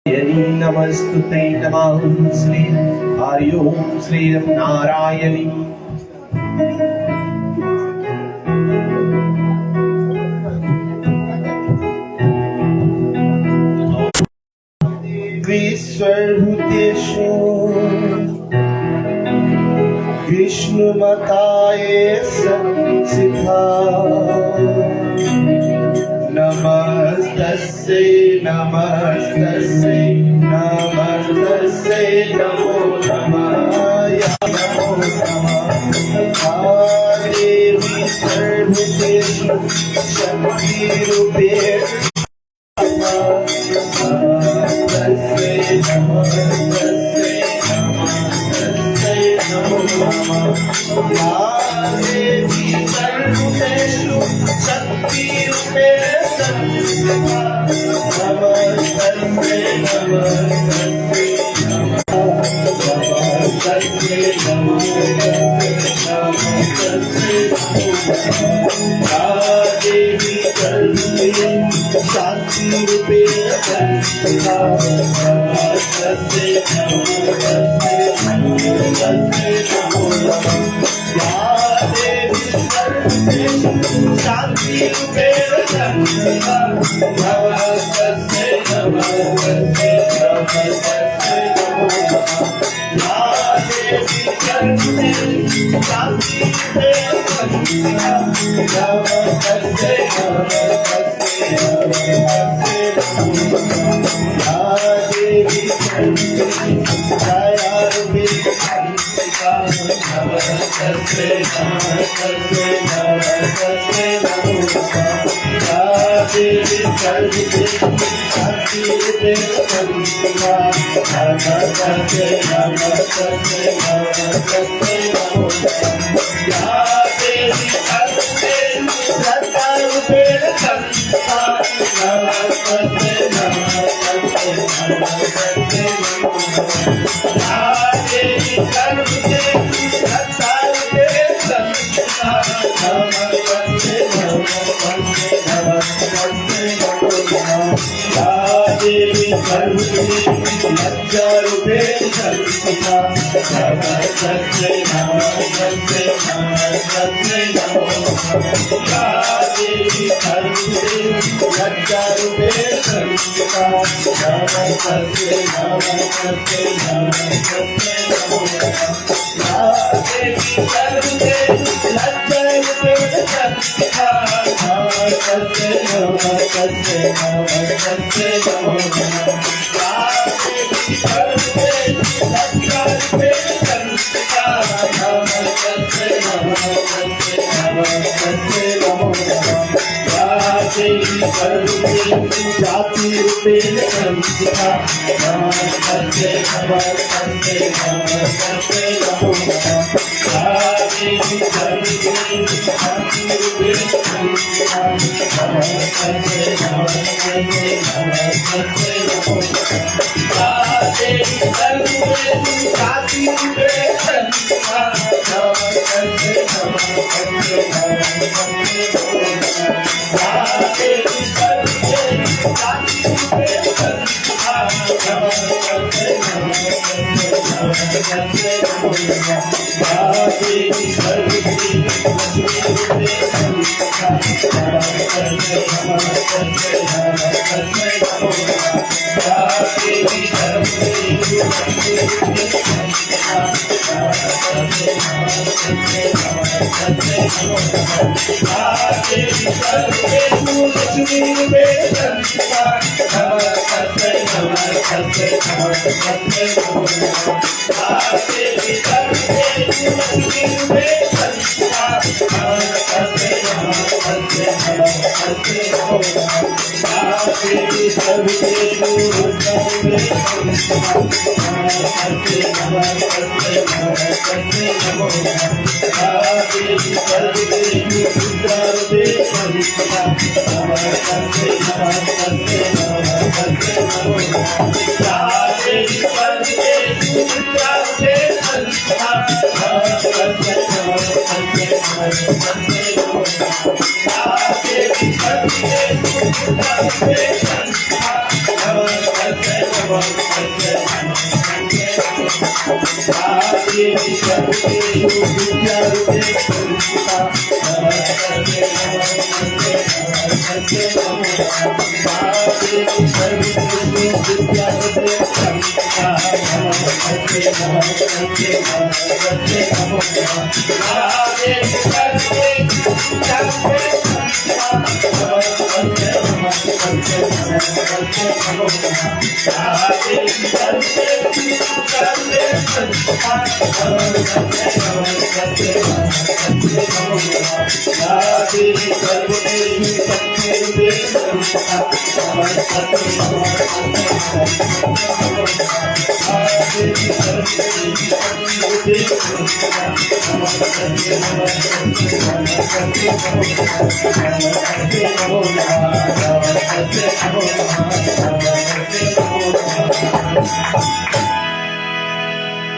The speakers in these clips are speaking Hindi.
नमस्तुते नमः श्री हरि ओम श्री नारायणी। विश्वभूतेषु विष्णुमताय संस्थिता नमस्तस्यै नमस्तस्यै नमस्तस्यै नमो नमः नमो नमः। देवी सर्वभूतेषु शक्तिरूपेण नमस्तस्यै नमस्तस्यै नमस्तस्यै नमो नमः। देवी सर्वभूतेषु शक्तिरूपेण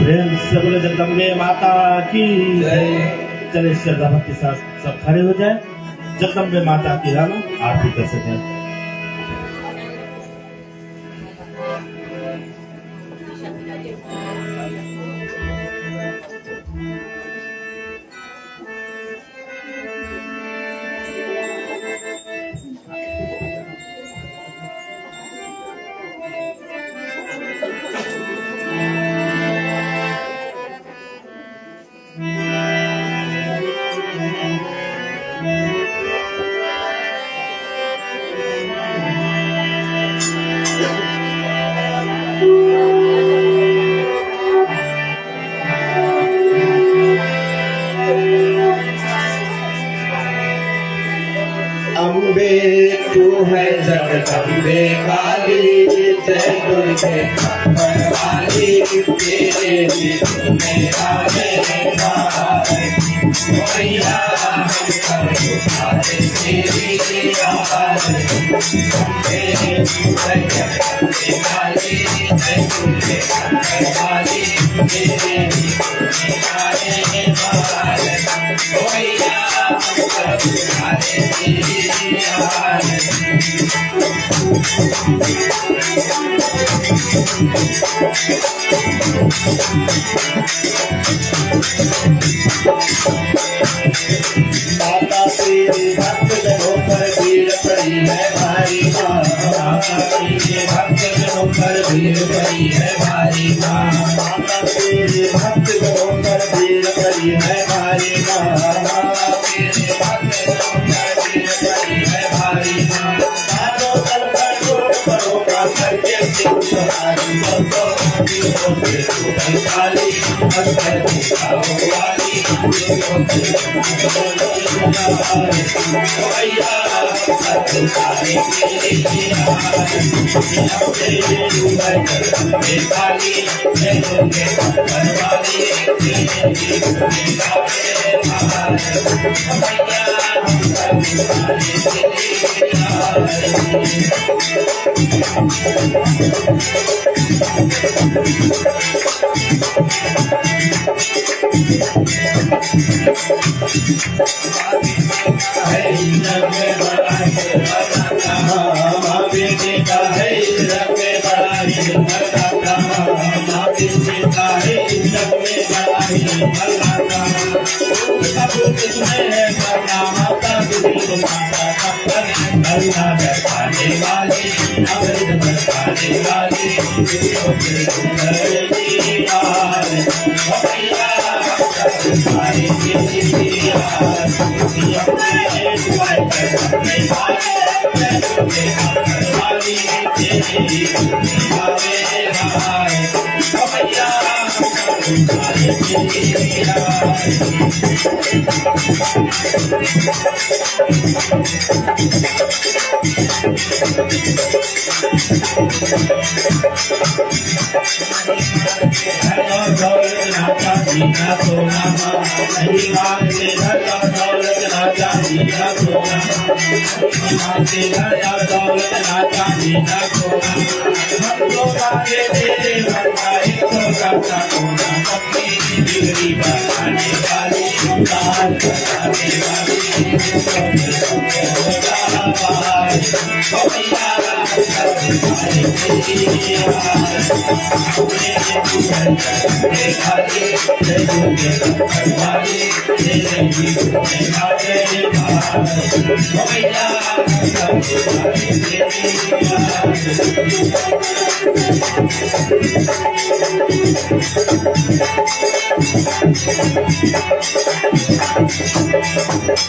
प्रेम से बोले जगदम्बे माता की जय। चले श्रद्धा भक्ति के साथ सब खड़े हो जाए, जगदम्बे माता की हम आरती कर सकें। अम्बे तू है जगदम्बे काली, जय दुर्गे वाली, तेरे में मेरा मैया तेरी आवाज़ अम्बे तू है जगदम्बे काली, जय दुर्गे वाली, तेरे माता तेरे भक्त जनों पर भीड़ पड़ी है भारी माँ, माता तेरे भक्त जनों पर भीड़ पड़ी है भारी माँ, माता तेरे भक्त जनों पर भीड़ पड़ी है भारी माँ, माता तेरे भक्त जनों पर भीड़ पड़ी है भारी माँ। मानो तल पर परो का करके सिंह सवारी, काली अंतर वाली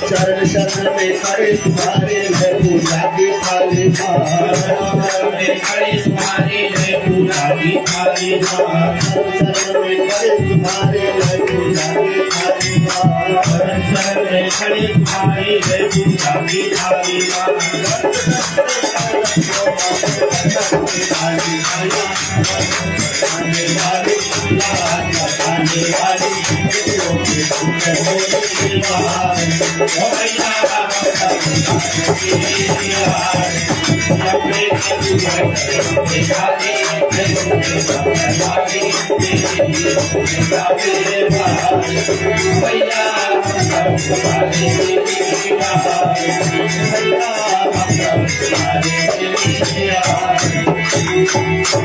चरण शरण में खड़े तुम्हारे मैं पूजा की थाली में खड़े तुम्हारे मैं पूजा की थाली शरण में खड़े तुम्हारे मैं पूजा की थाली शरण में खड़े तुम्हारे मैं पूजा की थाली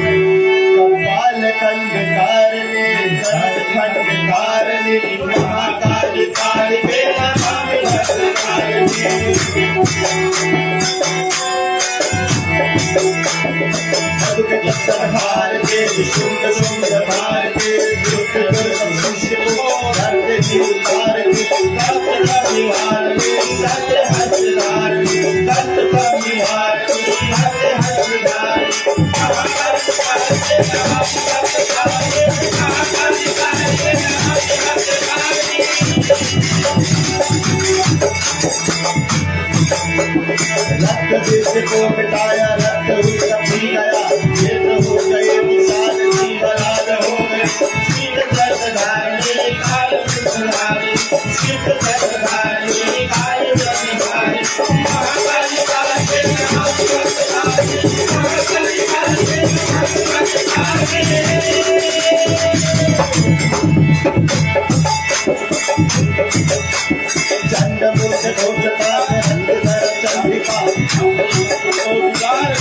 कपाल कंठ कारणे खंड कारणे महाकाली काली बेला हार के सुंदर सुंदर हार के दुख दुर्गम शिष्य को धरते की उतार के कष्ट का निवार के सत्य हसदार के कष्ट का निवार के सत्य हसदार रक्त देश को मिटाया रक्त रूप पी गया क्षेत्र हो गए विशाल जीवराज हो गए शीत जगधारी काल सुधारी शीत जगधारी काल सुधारी महाकाली काल के चंड मुख घोषता हंसधर चंद्रिका ओंकार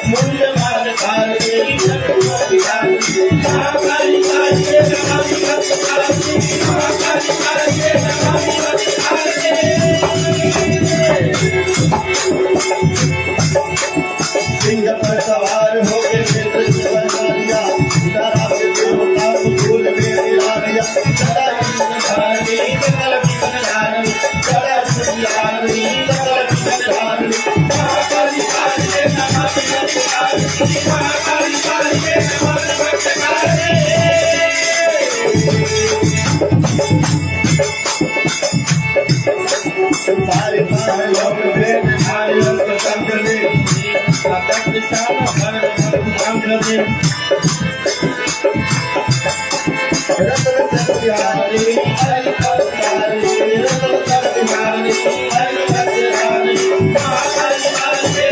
मूल्यवान कारणे महाकाली काल के सिंह पर सवार हो के क्षेत्र जीवन दिया तारा के देवता को फूल में मिला दिया सदा की सकल विघ्नहारिणी सदा सुखियारिणी सकल विघ्नहारिणी महाकाली काल के महाकाली काल के तुम्हारे पास लोग भेद भाई लोग संग ले सत्य सारा भर संग ले रतन सत्यारी हरि पत्तारी रतन सत्यारी हरि पत्तारी महाकाली काल के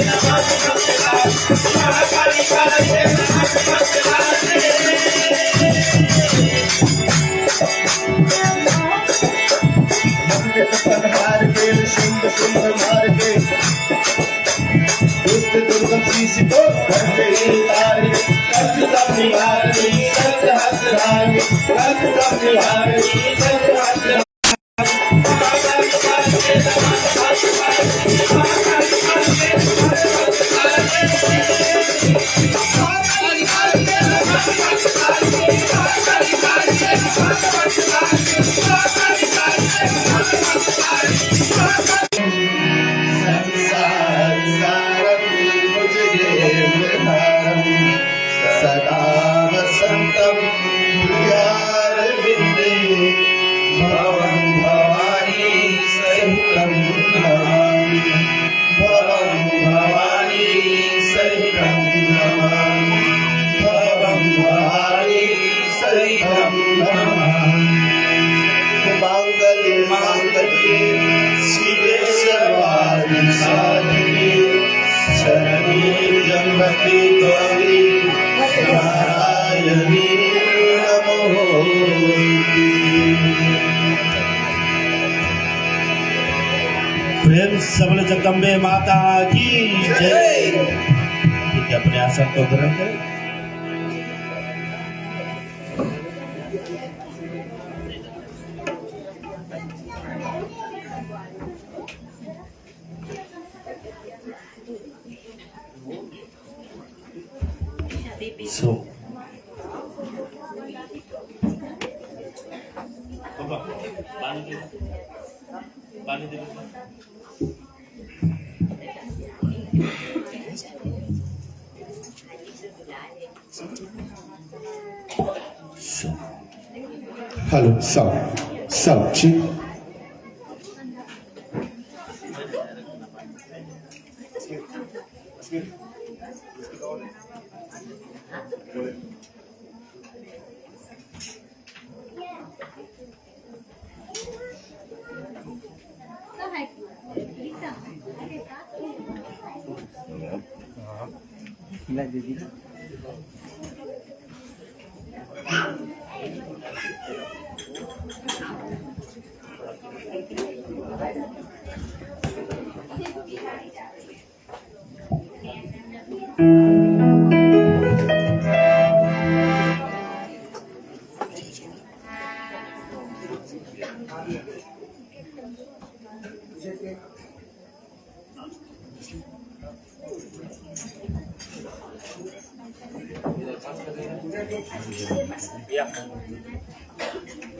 महाकाली काल के हार के सुंदर सुंदर मार के दुष्ट दुर्गम शीश को घर से उतार के कष्ट सब निवारणी सत्य हसरानी कष्ट सब निवारणी सत्य हसरानी सदा वसंतम प्रियारविंदे भवं भवानी सहितं नमामि भवं भवानी सहितं नमामि भवं भवानी सहितं नमामि मांगल्ये मांगल्ये शिवे सर्वाणि साधिके शरण्ये त्र्यंबके गौरी नारायणी नमोस्तुते। प्रेम सबल जगदम्बे माता की जय। ठीक है, अपने आसन को ग्रहण करें। सो पानी दे Hello, sound, check.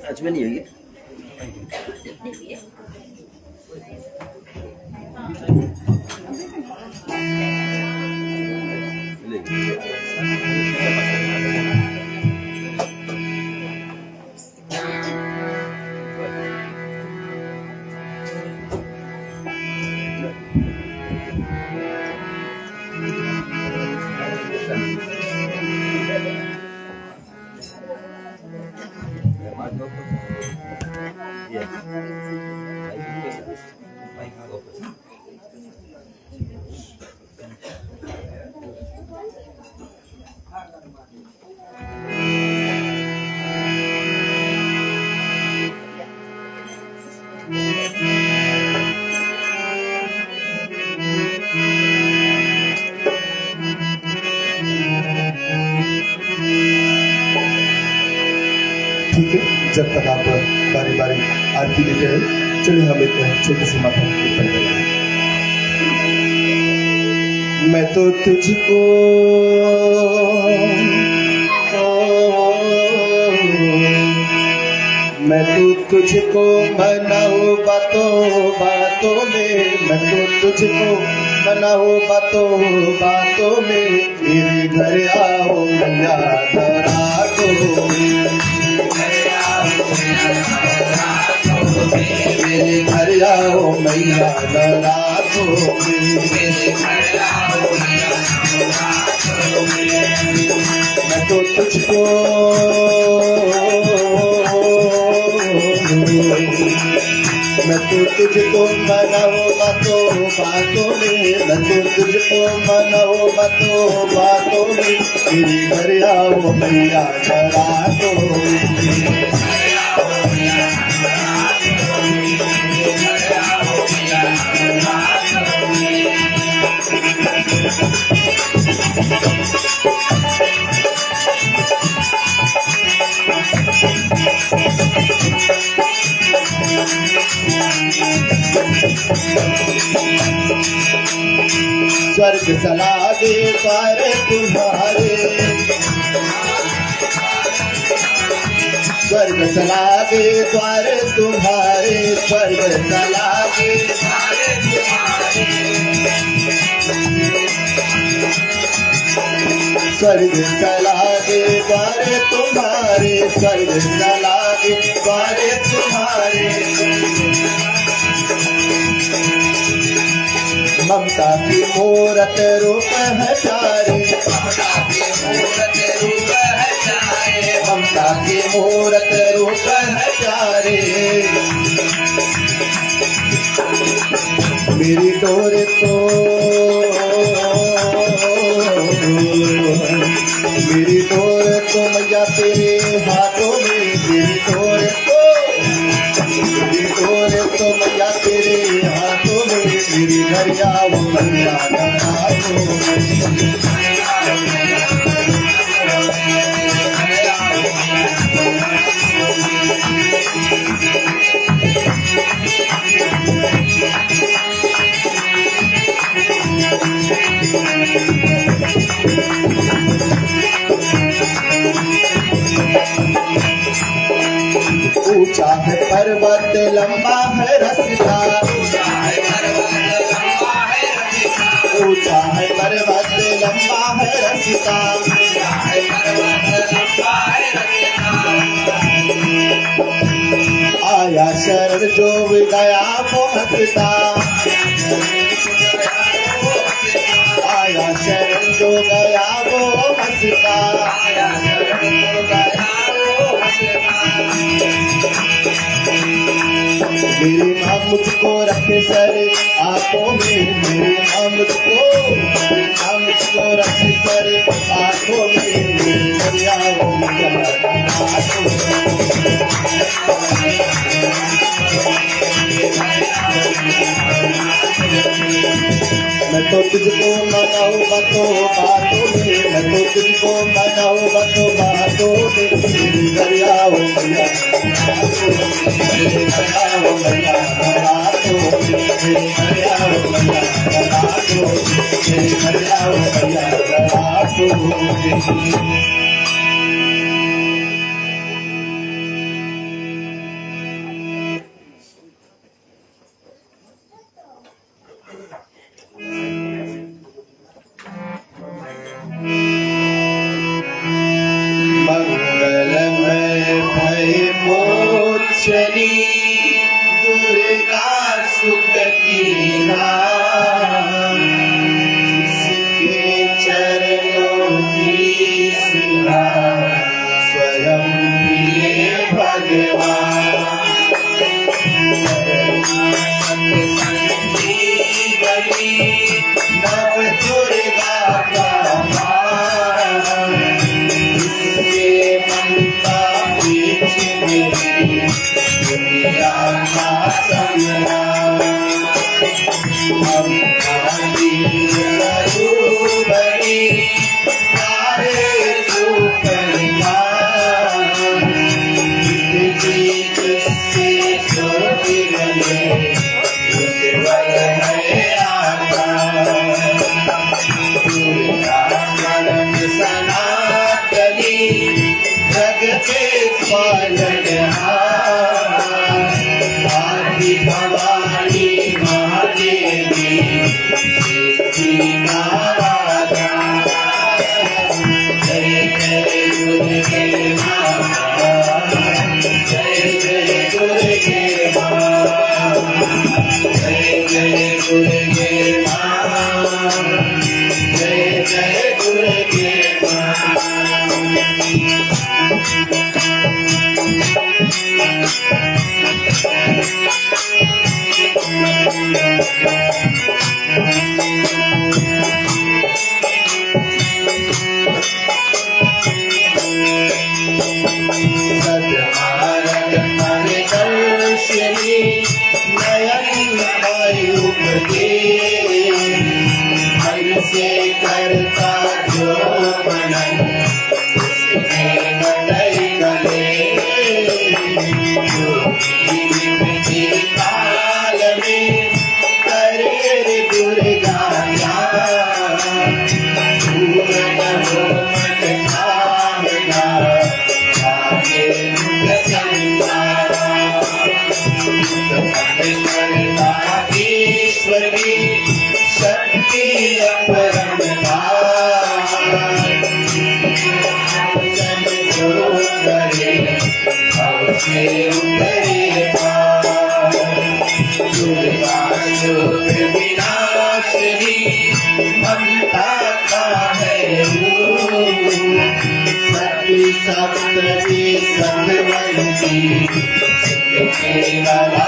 अजमेर नहीं होगी। ठीक है, जब तक आप बारी बारी आरती लेते हैं, चलिए हम एक छोटी सी माता कीर्तन करेंगे। मैं तो तुझको मैं तो तुझको मनाऊं बातों बातों में, मैं तो तुझको मनाऊं बातों बातों में, मेरे घर आओ मैया रातों में, मेरे घर आओ मैया रातों में, मैं तो तुझको मैं तो तुझको मनाऊं बातों बातों में, मैं तो तुझको मनाऊं बातों बातों में, मेरे घर आओ मैया रातों में, स्वर्ग सला दे द्वार तुम्हारे, स्वर्ग सला दे द्वार तुम्हारे, स्वर्ग सला दे स्वर्ग सला दे द्वार तुम्हारे, स्वर्ग सला दे द्वार तुम्हारे, ममता की मूरत रूप है प्यारे, ममता की मूरत रूप है प्यारे, मेरी डोर तो मेरी डोर तो मैया तेरे हाथों में, मेरी डोर तो मैया तेरे हाथों में, मेरी घर ऊंचा है पर्वत लंबा है रास्ता, ऊंचा है पर्वत लंबा है रास्ता, आया शरण जो गया वो हंसता, आया शरण जो गया वो हंसता, मेरी माँ मुझको रखे सर आंखों में, मेरी माँ मुझको रखे सर आंखों में, दरियाओं में आंखों मैं तो तुझको मनाऊं बातों बातों में, मैं तो तुझको मनाऊं बातों बातों में, मेरी दरियाओं में मेरे दरियाओं में बातों में, मेरे दरियाओं में बातों में, मेरे दरियाओं में बातों में। मंगलमय भय मोचनी दुर्गा सुख की नाम, जिसके चरणों की सुधा स्वयं प्रिय भगवान, नव दुर्गा का दुनिया का संग्राम, हम बड़ी तारे से छोटे गले उज्ज्वल है आकाश, दुर्गा परम सनातनी जगते आदि भवानी महादेवी सिद्धि नारायण, जय जय दुर्गे माँ, जय जय दुर्गे माँ, जय जय दुर्गे माँ, जय जय दुर्गे माँ। दर्शनी नयन मन से करता जो मनन गले काल में करे दुर्गा ईश्वरी शक्ति अपरमता करे अवसे उतरे दुर्गा योग विनाशिनी ममता का है सती सप्तती सतवंती केवला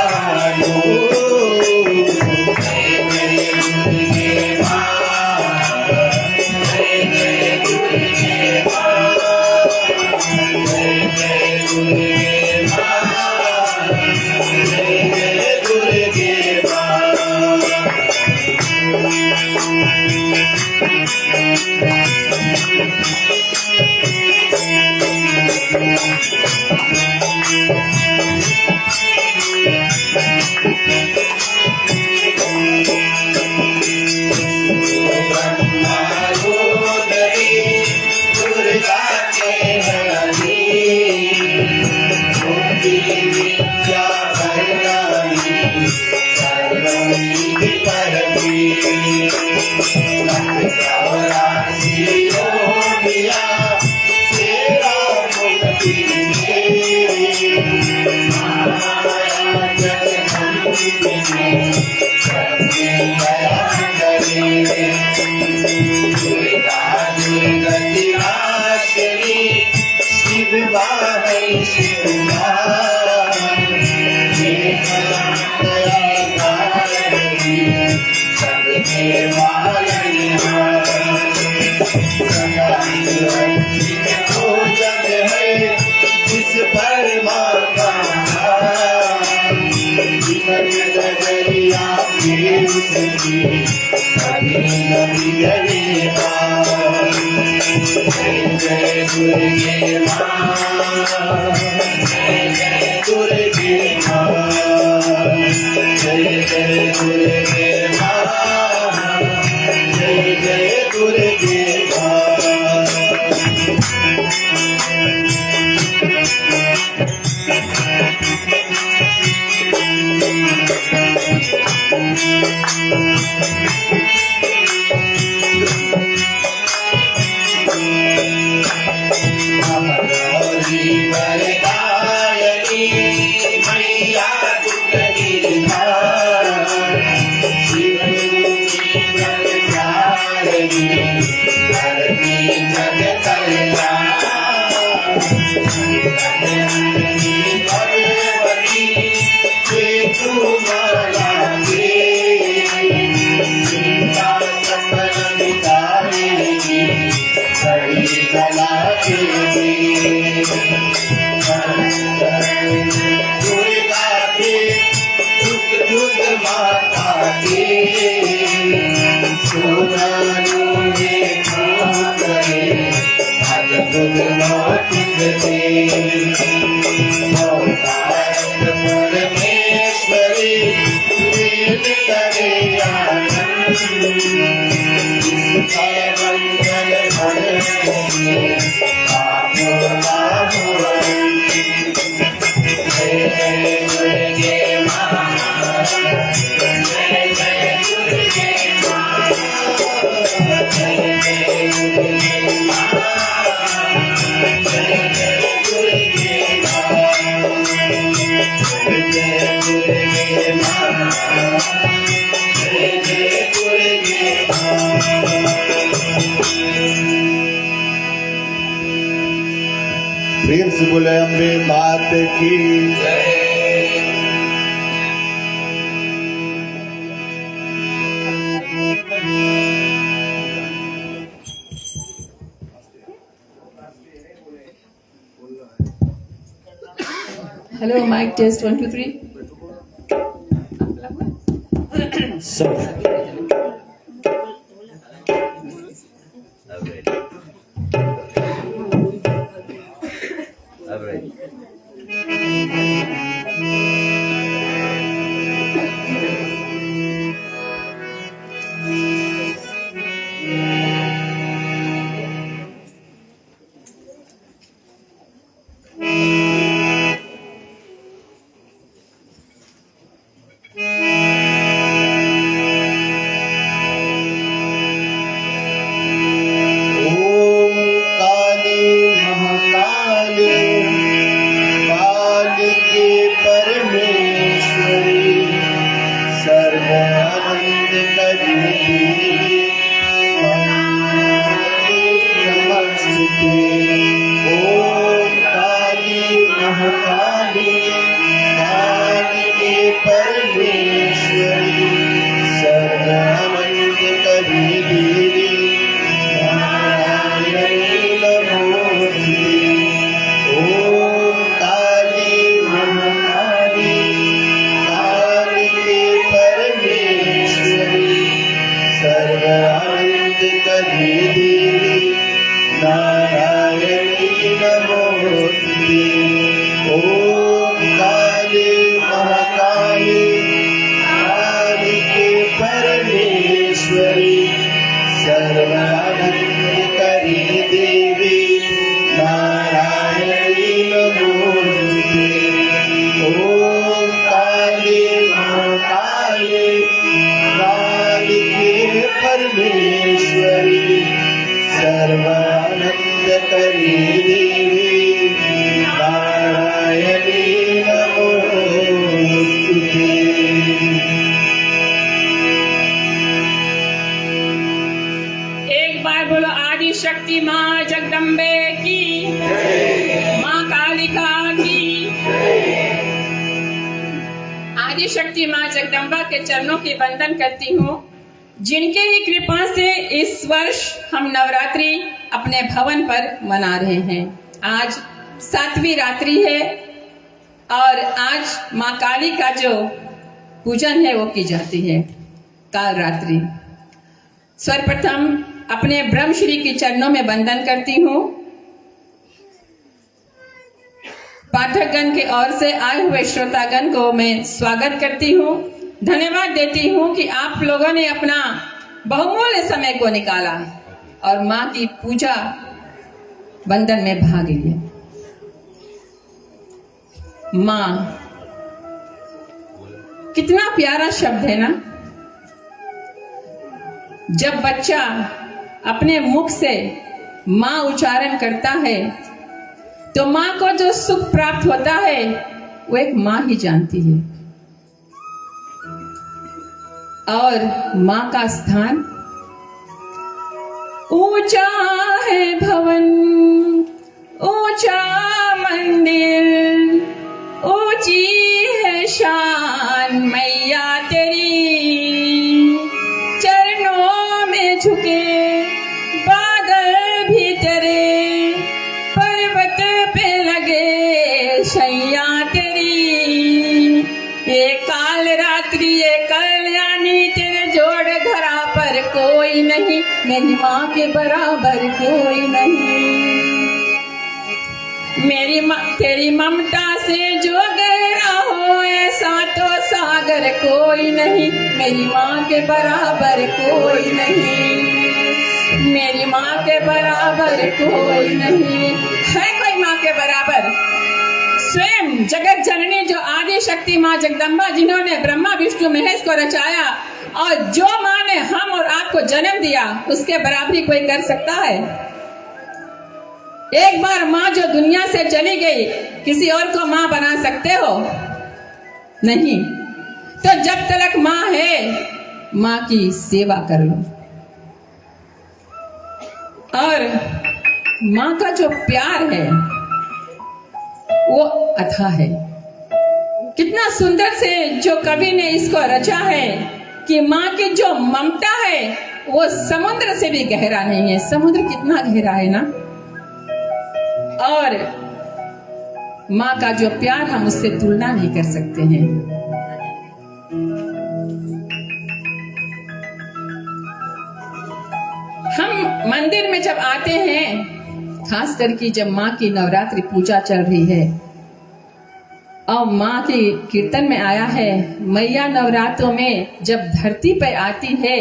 रूपिणी सबकी दया करे दुर्गा दुर्गति नाशिनी शिव वाहन शिव सबके जग है जिस पर माता जीवन नगरिया कभी नबी गरीबा जय जय दुर्गे माँ जय जय दुर्गे माँ जय जय दुर्गे माँ जय जय दुर्गे माँ वरदायनी मैया दुख धरती जग भगवती माला चिंता सकल मिटाएगी बड़ी कला के दुर्गा के दुख दुख माता के सोनानु में करे अद्भुत लौकिक दे परमेश्वरी प्रेम करे आनंद इसका बंधन भरने जय जय दुर्गे माँ जय जय दुर्गे माँ जय जय दुर्गे माँ जय जय दुर्गे माँ जय जय दुर्गे माँ जय जय दुर्गे माँ प्रेम से बोले अम्बे मात की जय। Hello, mic test 1 2 3. सब परमेश्वरी एक बार बोलो आदि शक्ति माँ जगदम्बे की, माँ कालिका की। आदि शक्ति माँ जगदम्बा के चरणों की वंदन करती हूँ, जिनके ही कृपा से इस वर्ष हम नवरात्रि अपने भवन पर मना रहे हैं। आज 7वीं रात्रि है और आज माँ काली का जो पूजन है वो की जाती है, काल रात्रि। सर्वप्रथम अपने ब्रह्मश्री के चरणों में वंदन करती हूँ। पाठकगण की ओर से आए हुए श्रोतागण को मैं स्वागत करती हूँ, धन्यवाद देती हूँ कि आप लोगों ने अपना बहुमूल्य समय को निकाला और माँ की पूजा वंदन में भाग लिया। माँ कितना प्यारा शब्द है ना। जब बच्चा अपने मुख से माँ उच्चारण करता है तो माँ को जो सुख प्राप्त होता है वो एक माँ ही जानती है। और माँ का स्थान ऊंचा है भवन, ऊंचा मंदिर, ऊंची है शान मैया तेरी। चरणों में झुके बादल भी तेरे, पर्वत पे लगे शैया तेरी। ये काल रात्रि ये कल्याणी, तेरे जोड़ धरा पर कोई नहीं, मेरी माँ के बराबर कोई नहीं। मेरी माँ तेरी ममता से जो गहरा हो ऐसा तो सागर कोई नहीं, मेरी माँ के बराबर कोई नहीं, मेरी माँ के बराबर कोई नहीं है। कोई माँ के बराबर? स्वयं जगत जननी जो आदि शक्ति माँ जगदम्बा, जिन्होंने ब्रह्मा विष्णु महेश को रचाया और जो माँ ने हम और आपको जन्म दिया, उसके बराबरी कोई कर सकता है? एक बार माँ जो दुनिया से चली गई, किसी और को माँ बना सकते हो? नहीं। तो जब तक माँ है, माँ की सेवा कर लो। और माँ का जो प्यार है वो अथाह है। कितना सुंदर से जो कवि ने इसको रचा है कि माँ की जो ममता है वो समुद्र से भी गहरा नहीं है। समुद्र कितना गहरा है ना। और माँ का जो प्यार हम उससे तुलना नहीं कर सकते हैं। हम मंदिर में जब आते हैं, खास करके जब माँ की नवरात्रि पूजा चल रही है और माँ के कीर्तन में आया है, मैया नवरात्रों में जब धरती पर आती है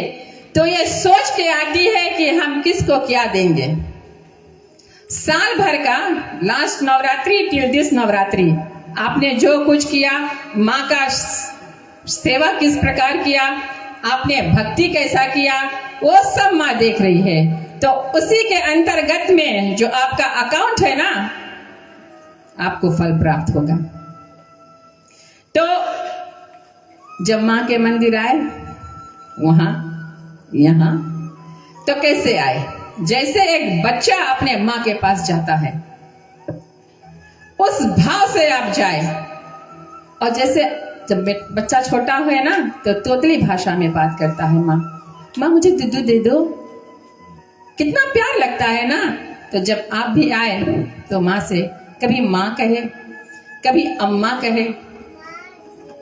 तो ये सोच के आती है कि हम किसको क्या देंगे। साल भर का last Navratri till this Navratri आपने जो कुछ किया, माँ का सेवा किस प्रकार किया, आपने भक्ति कैसा किया, वो सब माँ देख रही है। तो उसी के अंतर्गत में जो आपका अकाउंट है ना, आपको फल प्राप्त होगा। तो जब माँ के मंदिर आए, वहां यहाँ तो कैसे आए? जैसे एक बच्चा अपने माँ के पास जाता है, उस भाव से आप जाए। और जैसे जब बच्चा छोटा है ना, तो तोतली भाषा में बात करता है, माँ माँ मुझे दूध दे दो। कितना प्यार लगता है ना। तो जब आप भी आए तो माँ से कभी माँ कहे, कभी अम्मा कहे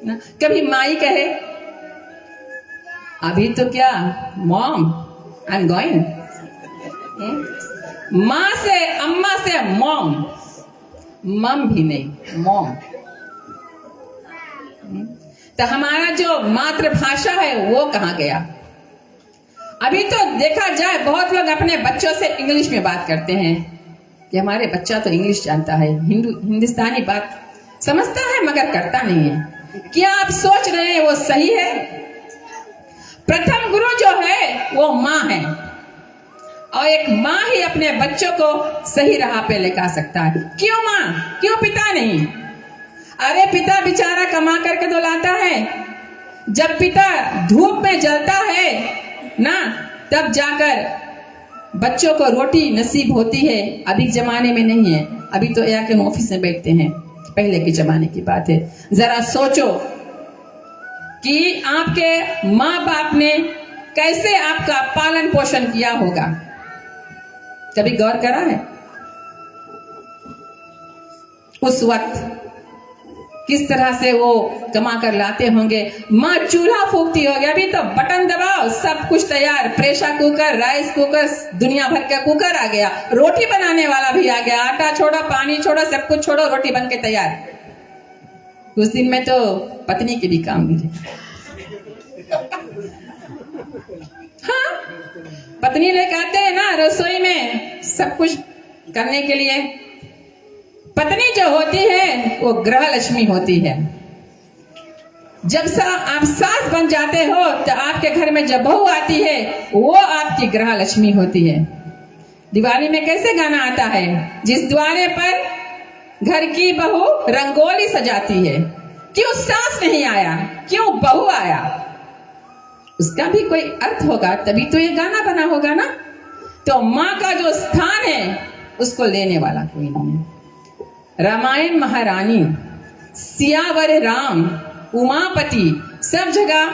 ना, कभी माई कहे। अभी तो क्या मॉम, आई एम गोइंग। माँ से अम्मा से मॉम, मम भी नहीं, मॉम। तो हमारा जो मातृभाषा है वो कहाँ गया? अभी तो देखा जाए बहुत लोग अपने बच्चों से इंग्लिश में बात करते हैं कि हमारे बच्चा तो इंग्लिश जानता है, हिंदुस्तानी बात समझता है मगर करता नहीं है। क्या आप सोच रहे हैं वो सही है? प्रथम गुरु जो है वो माँ है और एक माँ ही अपने बच्चों को सही राह पे लेकर सकता है। क्यों माँ, क्यों पिता नहीं? अरे पिता बेचारा कमा करके तो लाता है। जब पिता धूप में जलता है ना, तब जाकर बच्चों को रोटी नसीब होती है, अभी के जमाने में नहीं है। अभी तो एयर के ऑफिस में बैठते हैं, पहले के जमाने की बात है। जरा सोचो कि आपके माँ बाप ने कैसे आपका पालन पोषण किया होगा, कभी गौर करा है? उस वक्त किस तरह से वो कमा कर लाते होंगे। माँ चूल्हा फूकती होगी, अभी तो बटन दबाओ सब कुछ तैयार, प्रेशर कुकर, राइस कुकर, दुनिया भर का कुकर आ गया, रोटी बनाने वाला भी आ गया, आटा छोड़ो, पानी छोड़ो, सब कुछ छोड़ो, रोटी बन के तैयार। कुछ दिन में तो पत्नी के भी काम मिले। हाँ, पत्नी लेकर आते हैं ना रसोई में सब कुछ करने के लिए। पत्नी जो होती है वो गृह लक्ष्मी होती है। जब आप सास बन जाते हो तो आपके घर में जब बहू आती है वो आपकी गृह लक्ष्मी होती है। दिवाली में कैसे गाना आता है, जिस द्वारे पर घर की बहू रंगोली सजाती है, क्यों सास नहीं आया, क्यों बहू आया, उसका भी कोई अर्थ होगा, तभी तो ये गाना बना होगा ना। तो माँ का जो स्थान है उसको लेने वाला कोई नहीं है। रामायण महारानी, सियावर राम, उमापति, सब जगह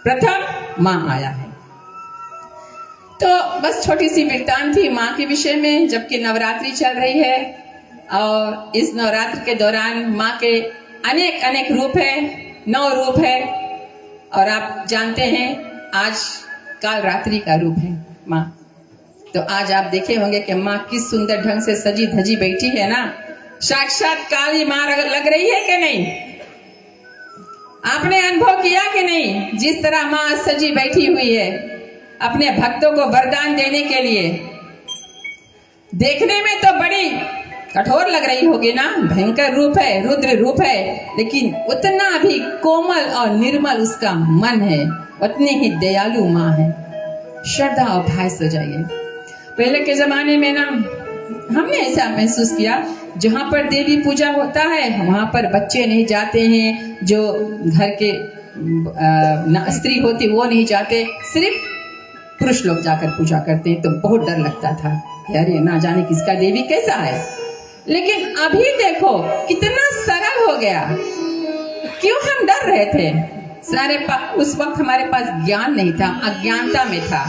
प्रथम माँ आया है। तो बस छोटी सी वृत्तांत थी माँ के विषय में, जबकि नवरात्रि चल रही है और इस नवरात्र के दौरान माँ के अनेक अनेक रूप है, 9 रूप है। और आप जानते हैं आज काल रात्रि का रूप है माँ। तो आज आप देखे होंगे कि माँ किस सुंदर ढंग से सजी धजी बैठी है ना, साक्षात काली माँ लग रही है कि नहीं? आपने अनुभव किया कि नहीं? जिस तरह माँ सजी बैठी हुई है अपने भक्तों को वरदान देने के लिए, देखने में तो बड़ी कठोर लग रही होगी ना, भयंकर रूप है, रुद्र रूप है, लेकिन उतना भी कोमल और निर्मल उसका मन है, उतनी ही दयालु माँ है। श्रद्धा और भय से जाइए। पहले के जमाने में ना हमने ऐसा महसूस किया, जहाँ पर देवी पूजा होता है वहां पर बच्चे नहीं जाते हैं, जो घर के स्त्री होती वो नहीं जाते, सिर्फ पुरुष लोग जाकर पूजा करते हैं। तो बहुत डर लगता था, अरे ना जाने किसका देवी कैसा है। लेकिन अभी देखो कितना सरल हो गया। क्यों हम डर रहे थे? उस वक्त हमारे पास ज्ञान नहीं था, अज्ञानता में था।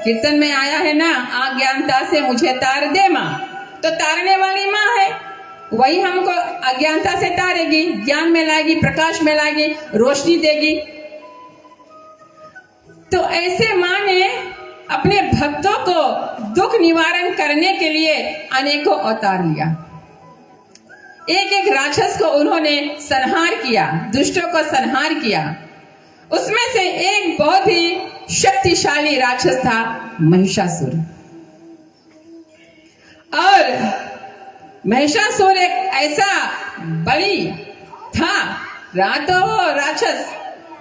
कीर्तन में आया है ना, अज्ञानता से मुझे तार दे माँ, तो तारने वाली माँ है, वही हमको अज्ञानता से तारेगी, ज्ञान में लाएगी, प्रकाश में लाएगी, रोशनी देगी। तो ऐसे माँ ने अपने भक्तों को दुख निवारण करने के लिए अनेकों अवतार लिया। एक एक राक्षस को उन्होंने संहार किया, दुष्टों को संहार किया। उसमें से एक बहुत ही शक्तिशाली राक्षस था महिषासुर। और महिषासुर एक ऐसा बलि था, रातों राक्षस,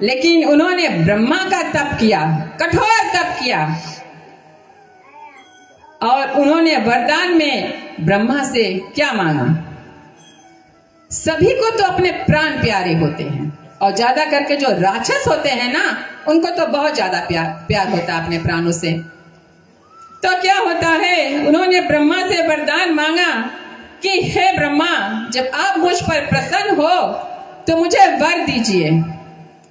लेकिन उन्होंने ब्रह्मा का तप किया, कठोर तप किया। और उन्होंने वरदान में ब्रह्मा से क्या मांगा? सभी को तो अपने प्राण प्यारे होते हैं, और ज्यादा करके जो राक्षस होते हैं ना, उनको तो बहुत ज्यादा प्यार होता है अपने प्राणों से। तो क्या होता है, उन्होंने ब्रह्मा से वरदान मांगा कि हे ब्रह्मा, जब आप मुझ पर प्रसन्न हो तो मुझे वर दीजिए।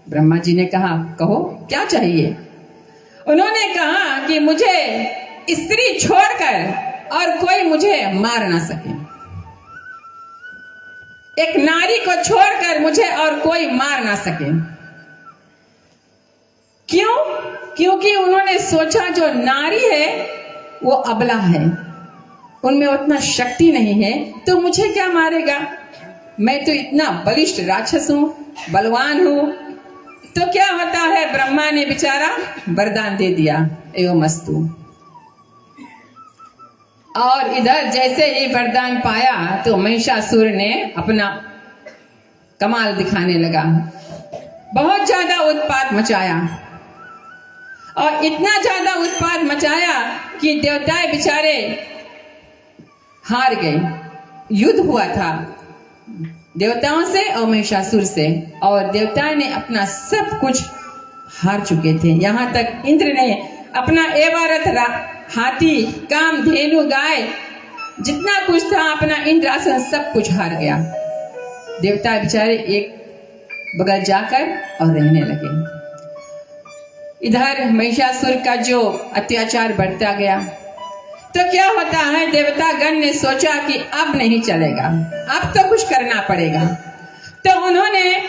ब्रह्मा जी ने कहा, कहो क्या चाहिए? उन्होंने कहा कि मुझे स्त्री छोड़कर और कोई मुझे मार ना सके, एक नारी को छोड़कर मुझे और कोई मार ना सके। क्यों? क्योंकि उन्होंने सोचा जो नारी है वो अबला है, उनमें उतना शक्ति नहीं है, तो मुझे क्या मारेगा? मैं तो इतना बलिष्ठ राक्षस हूं, बलवान हूं। तो क्या होता है, ब्रह्मा ने बेचारा वरदान दे दिया, एवं मस्तु। और इधर जैसे ही वरदान पाया तो महिषासुर ने अपना कमाल दिखाने लगा, बहुत ज्यादा उत्पात मचाया। और इतना ज्यादा उत्पात मचाया कि देवताएं बेचारे हार गए। युद्ध हुआ था देवताओं से और महिषासुर से, और देवताओं ने अपना सब कुछ हार चुके थे। यहाँ तक इंद्र ने अपना एवरथ हाथी, काम धेनु, गाय, जितना कुछ था अपना इंद्रासन सब कुछ हार गया। देवता बेचारे एक बगल जाकर और रहने लगे। इधर महिषासुर का जो अत्याचार बढ़ता गया, तो क्या होता है, देवता गण ने सोचा कि अब नहीं चलेगा, अब तो कुछ करना पड़ेगा। तो उन्होंने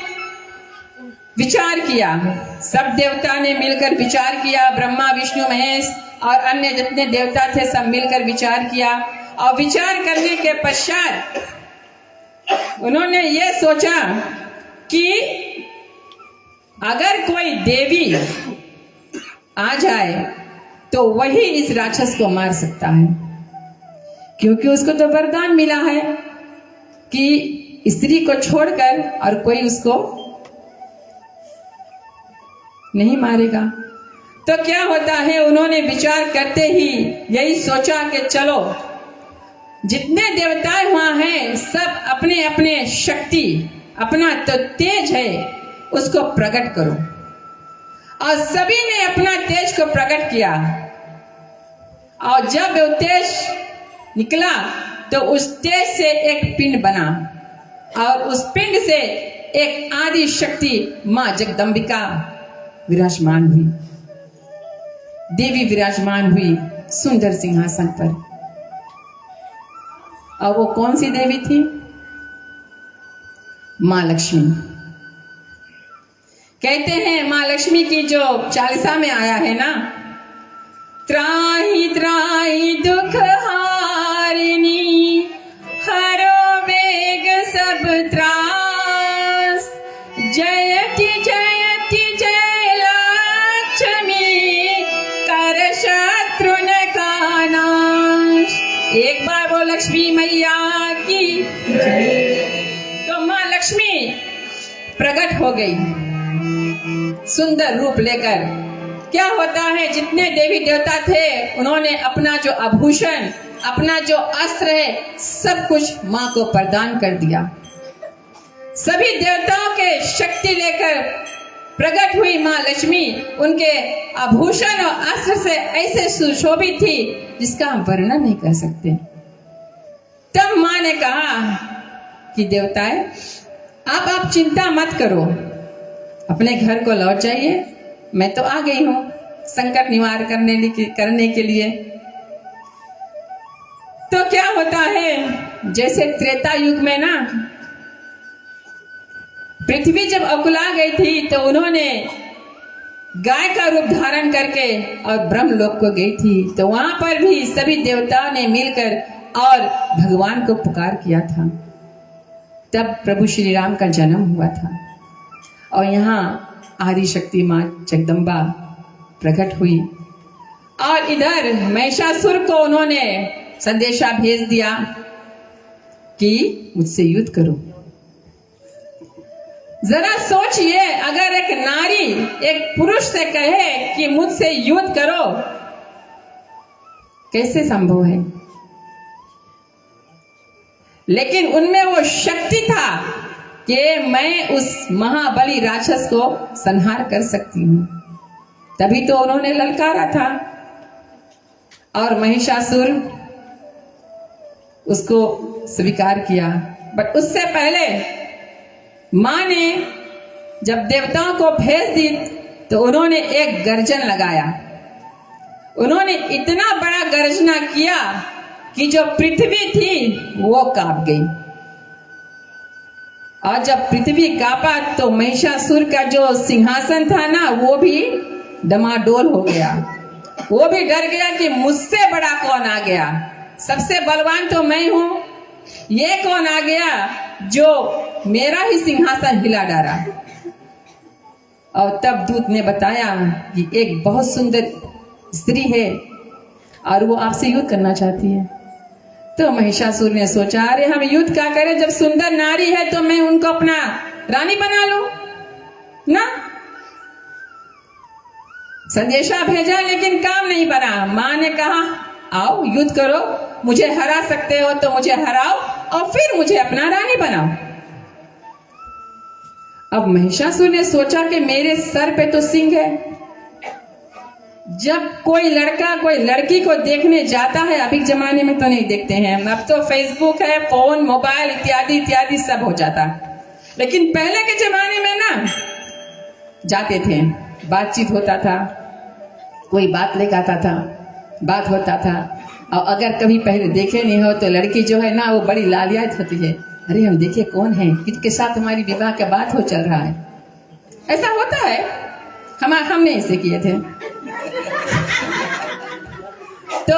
विचार किया, सब देवता ने मिलकर विचार किया, ब्रह्मा विष्णु महेश और अन्य जितने देवता थे सब मिलकर विचार किया। और विचार करने के पश्चात उन्होंने ये सोचा कि अगर कोई देवी आ जाए तो वही इस राक्षस को मार सकता है, क्योंकि उसको तो वरदान मिला है कि स्त्री को छोड़कर और कोई उसको नहीं मारेगा। तो क्या होता है, उन्होंने विचार करते ही यही सोचा कि चलो जितने देवताएं वहां हैं सब अपने अपने शक्ति, अपना तो तेज है उसको प्रकट करो। और सभी ने अपना तेज को प्रकट किया। और जब वो तेज निकला तो उस तेज से एक पिंड बना और उस पिंड से एक आदि शक्ति मां जगदम्बिका विराजमान हुई। देवी विराजमान हुई सुंदर सिंहासन पर। और वो कौन सी देवी थी? मां लक्ष्मी। कहते हैं मां लक्ष्मी की जो चालीसा में आया है ना, त्राहि त्राहि दुख हारिणी, हरो वेग सब त्रास, जयति जयति जय लक्ष्मी, कर शत्रुन का नाश। एक बार वो लक्ष्मी मैया की जय। तो मां लक्ष्मी प्रकट हो गई सुंदर रूप लेकर। क्या होता है, जितने देवी देवता थे उन्होंने अपना जो आभूषण, अपना जो अस्त्र है सब कुछ मां को प्रदान कर दिया। सभी देवताओं के शक्ति लेकर प्रकट हुई मां लक्ष्मी। उनके आभूषण और अस्त्र से ऐसे सुशोभित थी जिसका हम वर्णन नहीं कर सकते। तब मां ने कहा कि देवताएं, आप चिंता मत करो, अपने घर को लौट जाइए, मैं तो आ गई हूं संकट निवार करने के लिए। तो क्या होता है, जैसे त्रेता युग में ना पृथ्वी जब अकुला गई थी तो उन्होंने गाय का रूप धारण करके और ब्रह्मलोक को गई थी। तो वहां पर भी सभी देवताओं ने मिलकर और भगवान को पुकार किया था। तब प्रभु श्री राम का जन्म हुआ था और यहाँ आदि शक्ति मां जगदम्बा प्रकट हुई। और इधर महिषासुर को उन्होंने संदेशा भेज दिया कि मुझसे युद्ध करो। जरा सोचिए, अगर एक नारी एक पुरुष से कहे कि मुझसे युद्ध करो, कैसे संभव है? लेकिन उनमें वो शक्ति था कि मैं उस महाबली राक्षस को संहार कर सकती हूं। तभी तो उन्होंने ललकारा था और महिषासुर उसको स्वीकार किया। बट उससे पहले मां ने जब देवताओं को भेज दी तो उन्होंने एक गर्जन लगाया। उन्होंने इतना बड़ा गर्जना किया कि जो पृथ्वी थी वो कांप गई। और जब पृथ्वी कांपा तो महिषासुर का जो सिंहासन था ना वो भी डमाडोल हो गया। वो भी डर गया कि मुझसे बड़ा कौन आ गया, सबसे बलवान तो मैं हूं, ये कौन आ गया जो मेरा ही सिंहासन हिला डाला। और तब दूत ने बताया कि एक बहुत सुंदर स्त्री है और वो आपसे युद्ध करना चाहती है। तो महिषासुर ने सोचा, अरे हम युद्ध क्या करें, जब सुंदर नारी है तो मैं उनको अपना रानी बना लूं ना। संदेशा भेजा लेकिन काम नहीं बना। मां ने कहा, आओ युद्ध करो, मुझे हरा सकते हो तो मुझे हराओ और फिर मुझे अपना रानी बनाओ। अब महिषासुर ने सोचा कि मेरे सर पे तो सिंह है, जब कोई लड़का कोई लड़की को देखने जाता है, अभी के जमाने में तो नहीं देखते हैं, अब तो फेसबुक है, फोन, मोबाइल इत्यादि इत्यादि सब हो जाता है। लेकिन पहले के जमाने में ना जाते थे, बातचीत होता था, कोई बात लेकर आता था, बात होता था। और अगर कभी पहले देखे नहीं हो तो लड़की जो है ना वो बड़ी लालियात होती है, अरे हम देखे कौन है, किसके साथ हमारी विवाह का बात हो चल रहा है। ऐसा होता है, हमने ऐसे किए थे। तो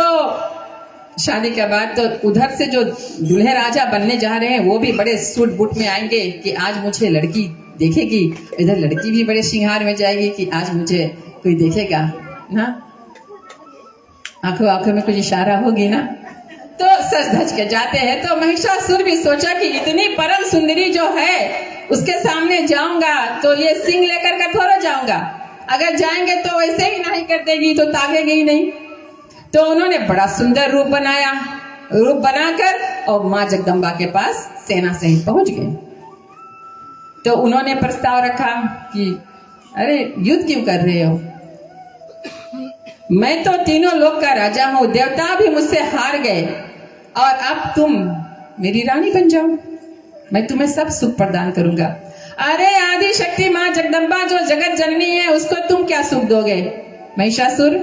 शादी के बाद तो उधर से जो दूल्हे राजा बनने जा रहे हैं वो भी बड़े सूट बूट में आएंगे कि आज मुझे लड़की देखेगी, इधर लड़की भी बड़े श्रृंगार में जाएगी कि आज मुझे कोई देखेगा ना, आंखों आंखों में कुछ इशारा होगी ना, तो सज धज के जाते हैं। तो महिषासुर भी सोचा कि इतनी परम सुंदरी जो है उसके सामने जाऊंगा तो ये सिंह लेकर के थोड़ा जाऊंगा, अगर जाएंगे तो वैसे ही नहीं कर देगी तो ताकेगी ही नहीं। तो उन्होंने बड़ा सुंदर रूप बनाया, रूप बनाकर और माँ जगदम्बा के पास सेना सहित पहुंच गए। तो उन्होंने प्रस्ताव रखा कि अरे युद्ध क्यों कर रहे हो, मैं तो तीनों लोक का राजा हूं, देवता भी मुझसे हार गए और अब तुम मेरी रानी बन जाओ, मैं तुम्हें सब सुख प्रदान करूंगा। अरे आदि शक्ति माँ जगदम्बा जो जगत जननी है उसको तुम क्या सुख दोगे महिषासुर।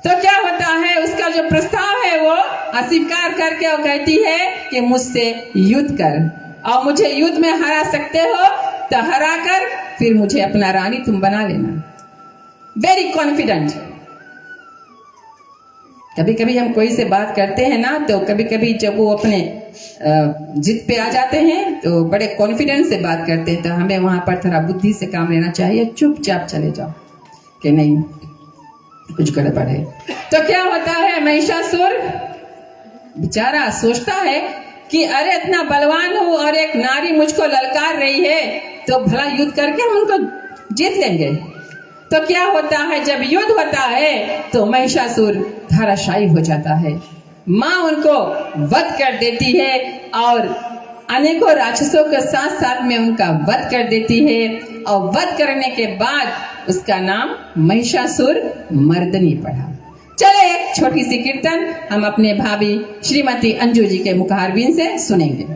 तो क्या होता है, उसका जो प्रस्ताव है वो अस्वीकार करके वो कहती है कि मुझसे युद्ध कर और मुझे युद्ध में हरा सकते हो तो हरा कर फिर मुझे अपना रानी तुम बना लेना। Very confident. कभी कभी हम कोई से बात करते हैं ना तो कभी कभी जब वो अपने जिद पे आ जाते हैं तो बड़े कॉन्फिडेंस से बात करते हैं, तो हमें वहां पर थोड़ा बुद्धि से काम लेना चाहिए, चुपचाप चले जाओ कि नहीं कुछ गड़बड़ है। तो क्या होता है, महिषासुर बेचारा सोचता है कि अरे इतना बलवान हूं और एक नारी मुझको ललकार रही है तो भला युद्ध करके हम उनको जीत लेंगे। तो क्या होता है, जब युद्ध होता है तो महिषासुर धराशायी हो जाता है, माँ उनको वध कर देती है और अनेकों राक्षसों के साथ साथ में उनका वध कर देती है। और वध करने के बाद उसका नाम महिषासुर मर्दनी पड़ा। चले एक छोटी सी कीर्तन हम अपने भाभी श्रीमती अंजू जी के मुखारबिन से सुनेंगे।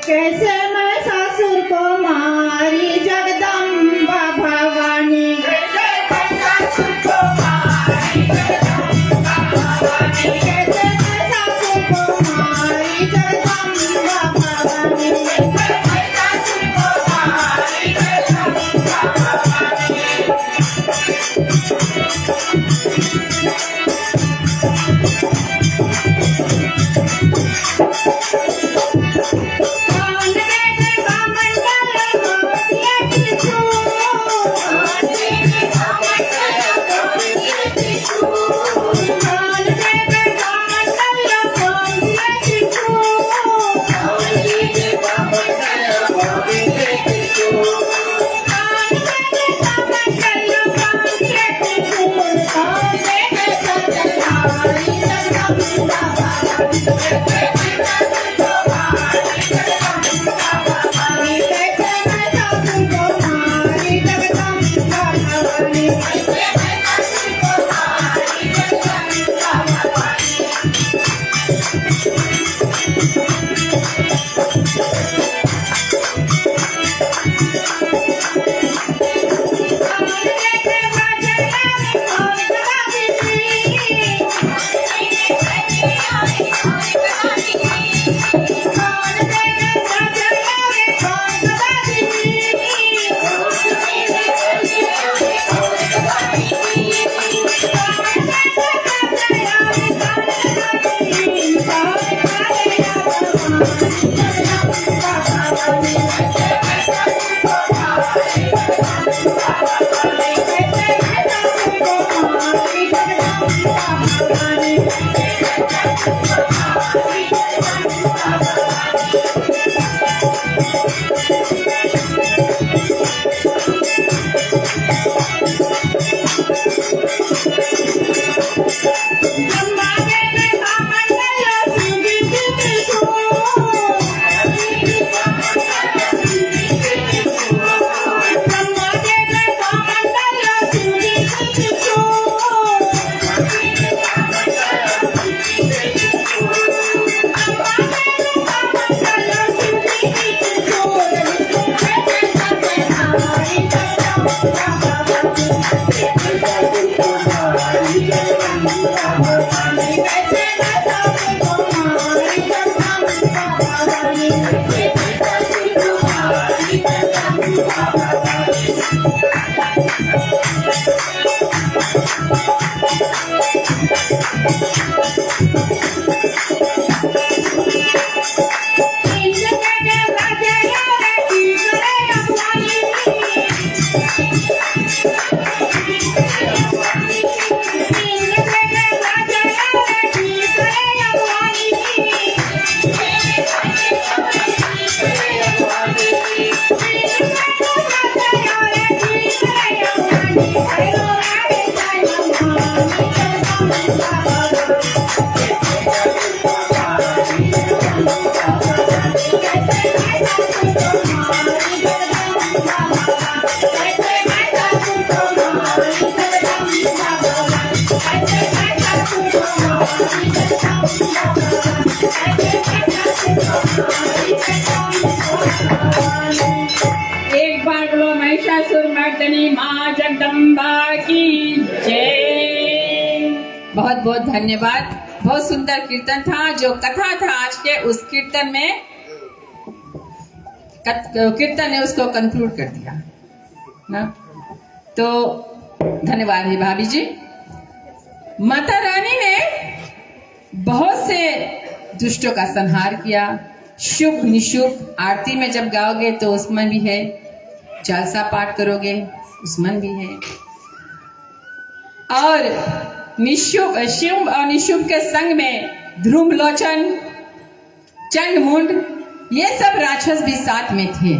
कैसे मैं ससुर को मारी जगदम्बा भवानी, कैसे मैं ससुर को मारी जगदम्बा भवानी, कैसे मैं ससुर को मारी जगदम्बा भवानी, कैसे मैं ससुर को मारी जगदम्बा भवानी। एक बार बोलो महिषासुर मर्दनी माँ जगदम्बा की जय। बहुत बहुत धन्यवाद। बहुत सुंदर कीर्तन था। जो कथा था आज के, उस कीर्तन में कीर्तन ने उसको कंक्लूड कर दिया ना। तो धन्यवाद है भाभी जी। माता रानी ने बहुत से दुष्टों का संहार किया। शुभ निशुभ आरती में जब गाओगे तो उसमें भी है, चालसा पाठ करोगे उसमें भी है, और निशुभ शुभ और निशुभ के संग में ध्रुवलोचन, चंडमुंड, ये सब राक्षस भी साथ में थे।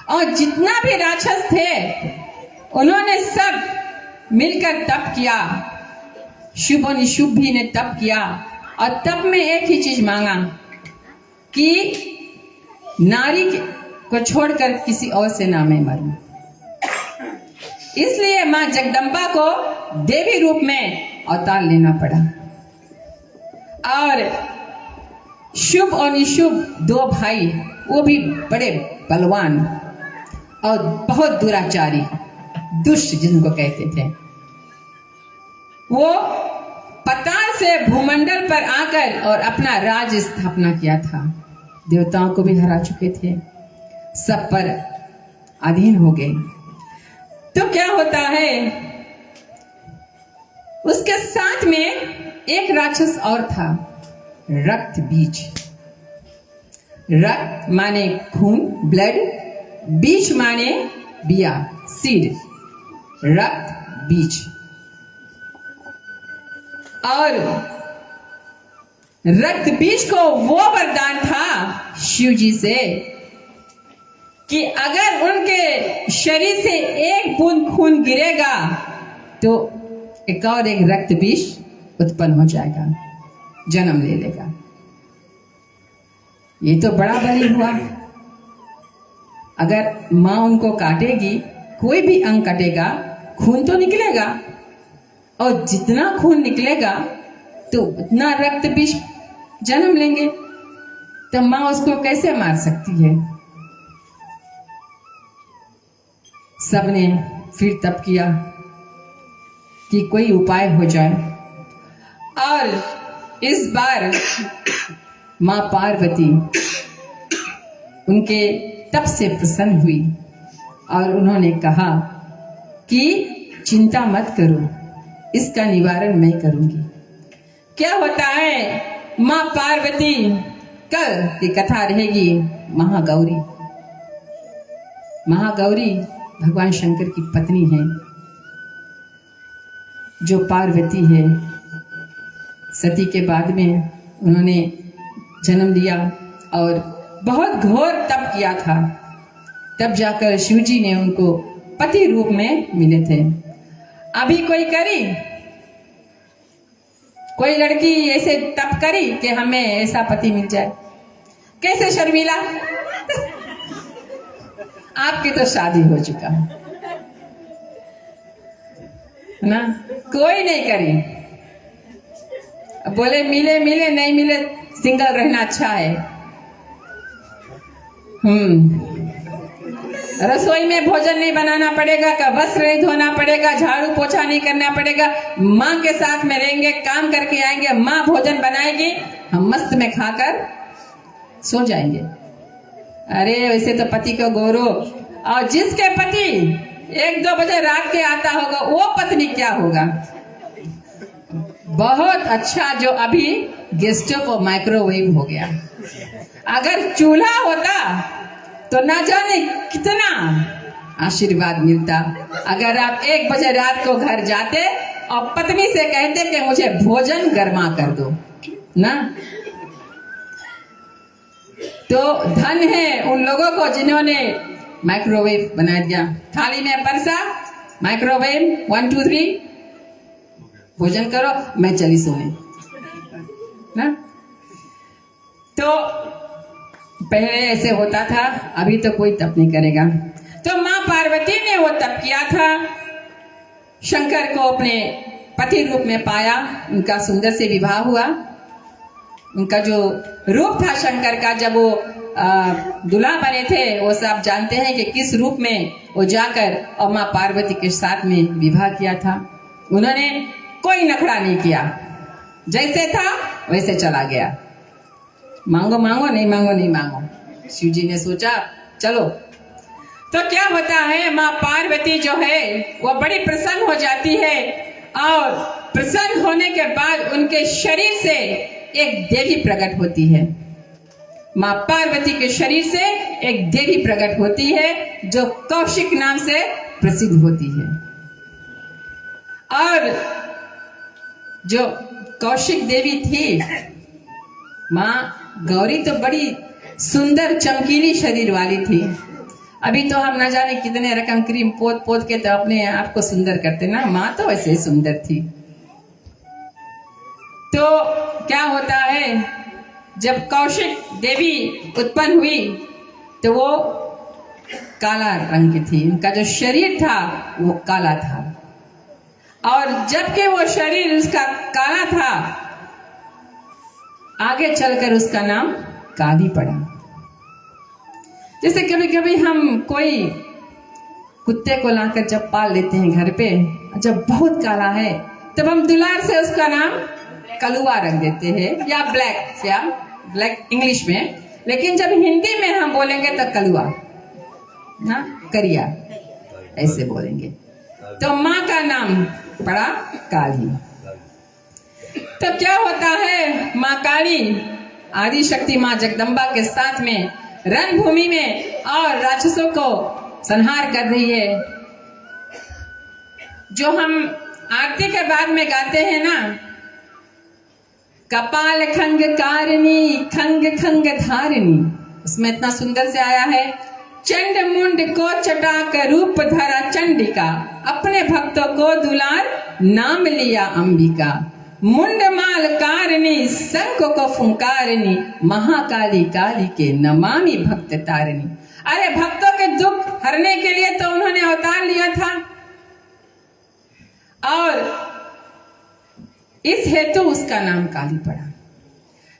और जितना भी राक्षस थे उन्होंने सब मिलकर तप किया। शुभ और निशुभ भी ने तप किया, और तप में एक ही चीज मांगा कि नारी को छोड़कर किसी और से ना मैं मरूं। इसलिए मां जगदम्बा को देवी रूप में अवतार लेना पड़ा। और शुभ और निशुभ दो भाई, वो भी बड़े बलवान और बहुत दुराचारी, दुष्ट जिनको कहते थे, वो पताल से भूमंडल पर आकर और अपना राज स्थापना किया था। देवताओं को भी हरा चुके थे, सब पर अधीन हो गए। तो क्या होता है, उसके साथ में एक राक्षस और था, रक्त बीज। रक्त माने खून, ब्लड, बीज माने बिया, सीड, रक्त बीज। और रक्त बीज को वो वरदान था शिव जी से कि अगर उनके शरीर से एक बूंद खून गिरेगा तो एक और एक रक्त बीज उत्पन्न हो जाएगा, जन्म ले लेगा। ये तो बड़ा बली हुआ। अगर मां उनको काटेगी, कोई भी अंग कटेगा, खून तो निकलेगा, और जितना खून निकलेगा तो उतना रक्त बीज जन्म लेंगे। तो मां उसको कैसे मार सकती है? सबने फिर तप किया कि कोई उपाय हो जाए। और इस बार मां पार्वती उनके तप से प्रसन्न हुई और उन्होंने कहा कि चिंता मत करो, इसका निवारण मैं करूंगी। क्या होता है, मां पार्वती, कल की कथा रहेगी महागौरी। महागौरी भगवान शंकर की पत्नी है, जो पार्वती है। सती के बाद में उन्होंने जन्म लिया और बहुत घोर तप किया था, तब जाकर शिवजी ने उनको पति रूप में मिले थे। अभी कोई करी, कोई लड़की ऐसे तप करी कि हमें ऐसा पति मिल जाए? कैसे शर्मिला? आपकी तो शादी हो चुका है ना, कोई नहीं करी। बोले मिले मिले, नहीं मिले सिंगल रहना अच्छा है। रसोई में भोजन नहीं बनाना पड़ेगा, का वस्त्र नहीं धोना पड़ेगा, झाड़ू पोछा नहीं करना पड़ेगा। माँ के साथ में रहेंगे, काम करके आएंगे, माँ भोजन बनाएगी, हम मस्त में खाकर सो जाएंगे। अरे वैसे तो पति को गौरव। और जिसके पति 1-2 बजे रात के आता होगा, वो पत्नी क्या होगा? बहुत अच्छा जो अभी गेस्टों को माइक्रोवेव हो गया। अगर चूल्हा होता तो ना जाने कितना आशीर्वाद मिलता। अगर आप 1 बजे रात को घर जाते और पत्नी से कहते कि मुझे भोजन गर्मा कर दो ना, तो धन है उन लोगों को जिन्होंने माइक्रोवेव बना दिया। थाली में परसा, माइक्रोवेव 1 2 3 भोजन करो, मैं चली सोने ना। तो पहले ऐसे होता था, अभी तो कोई तप नहीं करेगा। तो माँ पार्वती ने वो तप किया था, शंकर को अपने पति रूप में पाया, उनका सुंदर से विवाह हुआ। उनका जो रूप था शंकर का, जब वो दूल्हा बने थे, वो सब जानते हैं कि किस रूप में वो जाकर और माँ पार्वती के साथ में विवाह किया था। उन्होंने कोई नखड़ा नहीं किया, जैसे था वैसे चला गया। मांगो मांगो, नहीं मांगो नहीं मांगो। शिव जी ने सोचा चलो। तो क्या होता है, माँ पार्वती जो है वो बड़ी प्रसन्न हो जाती है, और प्रसन्न होने के बाद उनके शरीर से एक देवी प्रकट होती है। माँ पार्वती के शरीर से एक देवी प्रकट होती है जो कौशिक नाम से प्रसिद्ध होती है। और जो कौशिक देवी थी, माँ गौरी तो बड़ी सुंदर चमकीली शरीर वाली थी। अभी तो हम न जाने कितने रकम क्रीम पोत पोत के तो अपने आप को सुंदर करते ना, माँ तो वैसे ही सुंदर थी। तो क्या होता है, जब कौशिक देवी उत्पन्न हुई तो वो काला रंग की थी, उनका जो शरीर था वो काला था। और जबकि वो शरीर उसका काला था, आगे चलकर उसका नाम काली पड़ा। जैसे कभी कभी हम कोई कुत्ते को लाकर जब पाल लेते हैं घर पे, जब बहुत काला है तब हम दुलार से उसका नाम कलुआ रख देते हैं, या ब्लैक इंग्लिश में, लेकिन जब हिंदी में हम बोलेंगे तो कलुआ ना, करिया ऐसे बोलेंगे। तो माँ का नाम पड़ा काली। तो क्या होता है, माँ काली आदि शक्ति माँ जगदम्बा के साथ में रणभूमि में और राक्षसों को संहार कर रही है। जो हम आरती के बाद में गाते हैं ना, कपाल खंग कारिणी खंग खंग धारिणी, उसमें इतना सुंदर से आया है, चंड मुंड को चटाक रूप धरा चंडिका, अपने भक्तों को दुलार नाम लिया अंबिका, मुंड माल कारिणी शंख को फुंकारिणी, महाकाली काली के नमामि भक्त तारिणी। अरे भक्तों के दुख हरने के लिए तो उन्होंने अवतार लिया था, और इस हेतु उसका नाम काली पड़ा।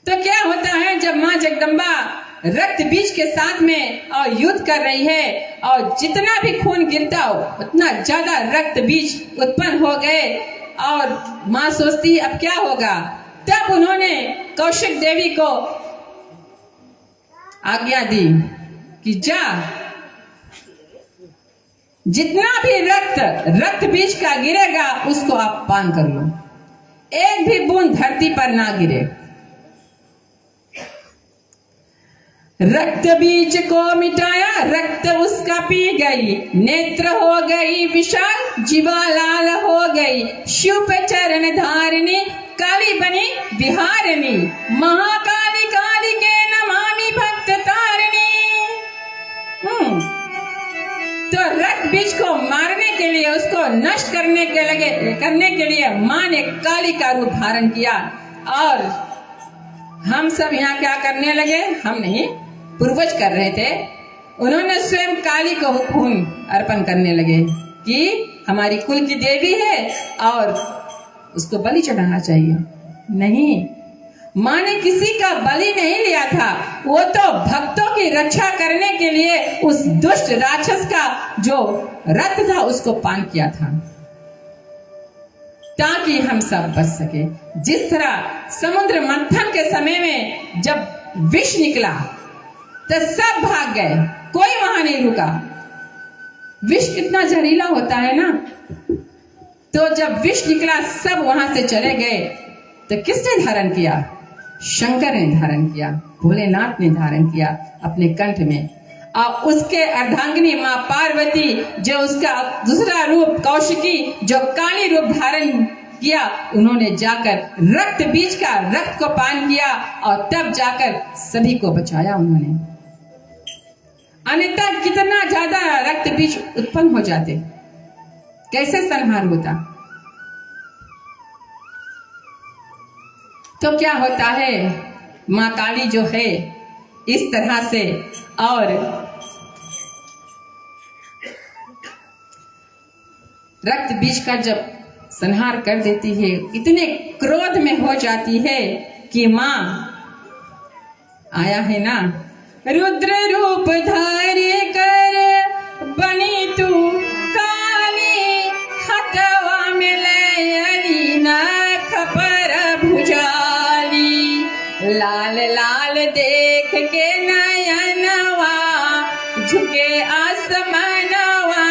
तो क्या होता है, जब माँ जगदम्बा रक्त बीज के साथ में और युद्ध कर रही है, और जितना भी खून गिरता हो उतना ज्यादा रक्त बीज उत्पन्न हो गए, और माँ सोचती अब क्या होगा। तब उन्होंने कौशिक देवी को आज्ञा दी कि जा, जितना भी रक्त बीज का गिरेगा उसको आप पान कर लो, एक भी बूंद धरती पर ना गिरे। रक्त बीज को मिटाया, रक्त उसका पी गई, नेत्र हो गई विशाल, जीवा लाल हो गई, शिव पे चरण धारिणी, काली बनी बिहारिणी, महाकाली काली के नमामि भक्त तारिणी। तो रक्त बीज को मारने के लिए, उसको नष्ट करने के लिए माँ ने काली का रूप धारण किया। और हम सब यहाँ क्या करने लगे, हम नहीं, पूर्वज कर रहे थे, उन्होंने स्वयं काली को खून अर्पण करने लगे कि हमारी कुल की देवी है और उसको बलि चढ़ाना चाहिए। नहीं, माँ ने किसी का बलि नहीं लिया था, वो तो भक्तों की रक्षा करने के लिए उस दुष्ट राक्षस का जो रक्त था उसको पान किया था, ताकि हम सब बच सके। जिस तरह समुद्र मंथन के समय में जब विष निकला तो सब भाग गए, कोई वहां नहीं रुका। विष कितना जहरीला होता है ना, तो जब विष निकला सब वहां से चले गए। तो किसने धारण किया? शंकर ने धारण किया, भोलेनाथ ने धारण किया अपने कंठ में। और उसके अर्धांगिनी माँ पार्वती, जो उसका दूसरा रूप कौशिकी, जो काली रूप धारण किया, उन्होंने जाकर रक्त बीज का रक्त को पान किया और तब जाकर सभी को बचाया उन्होंने। अन्यथा कितना ज्यादा रक्त बीज उत्पन्न हो जाते। कैसे संहार होता? तो क्या होता है, माँ काली जो है इस तरह से और रक्त बीज का जब संहार कर देती है, इतने क्रोध में हो जाती है कि माँ आया है ना, रुद्र रूप धारे कर बनी तू काली, हथवा में लयली नख पर भुजाली, लाल लाल देख के नयनवा झुके आसमानवा,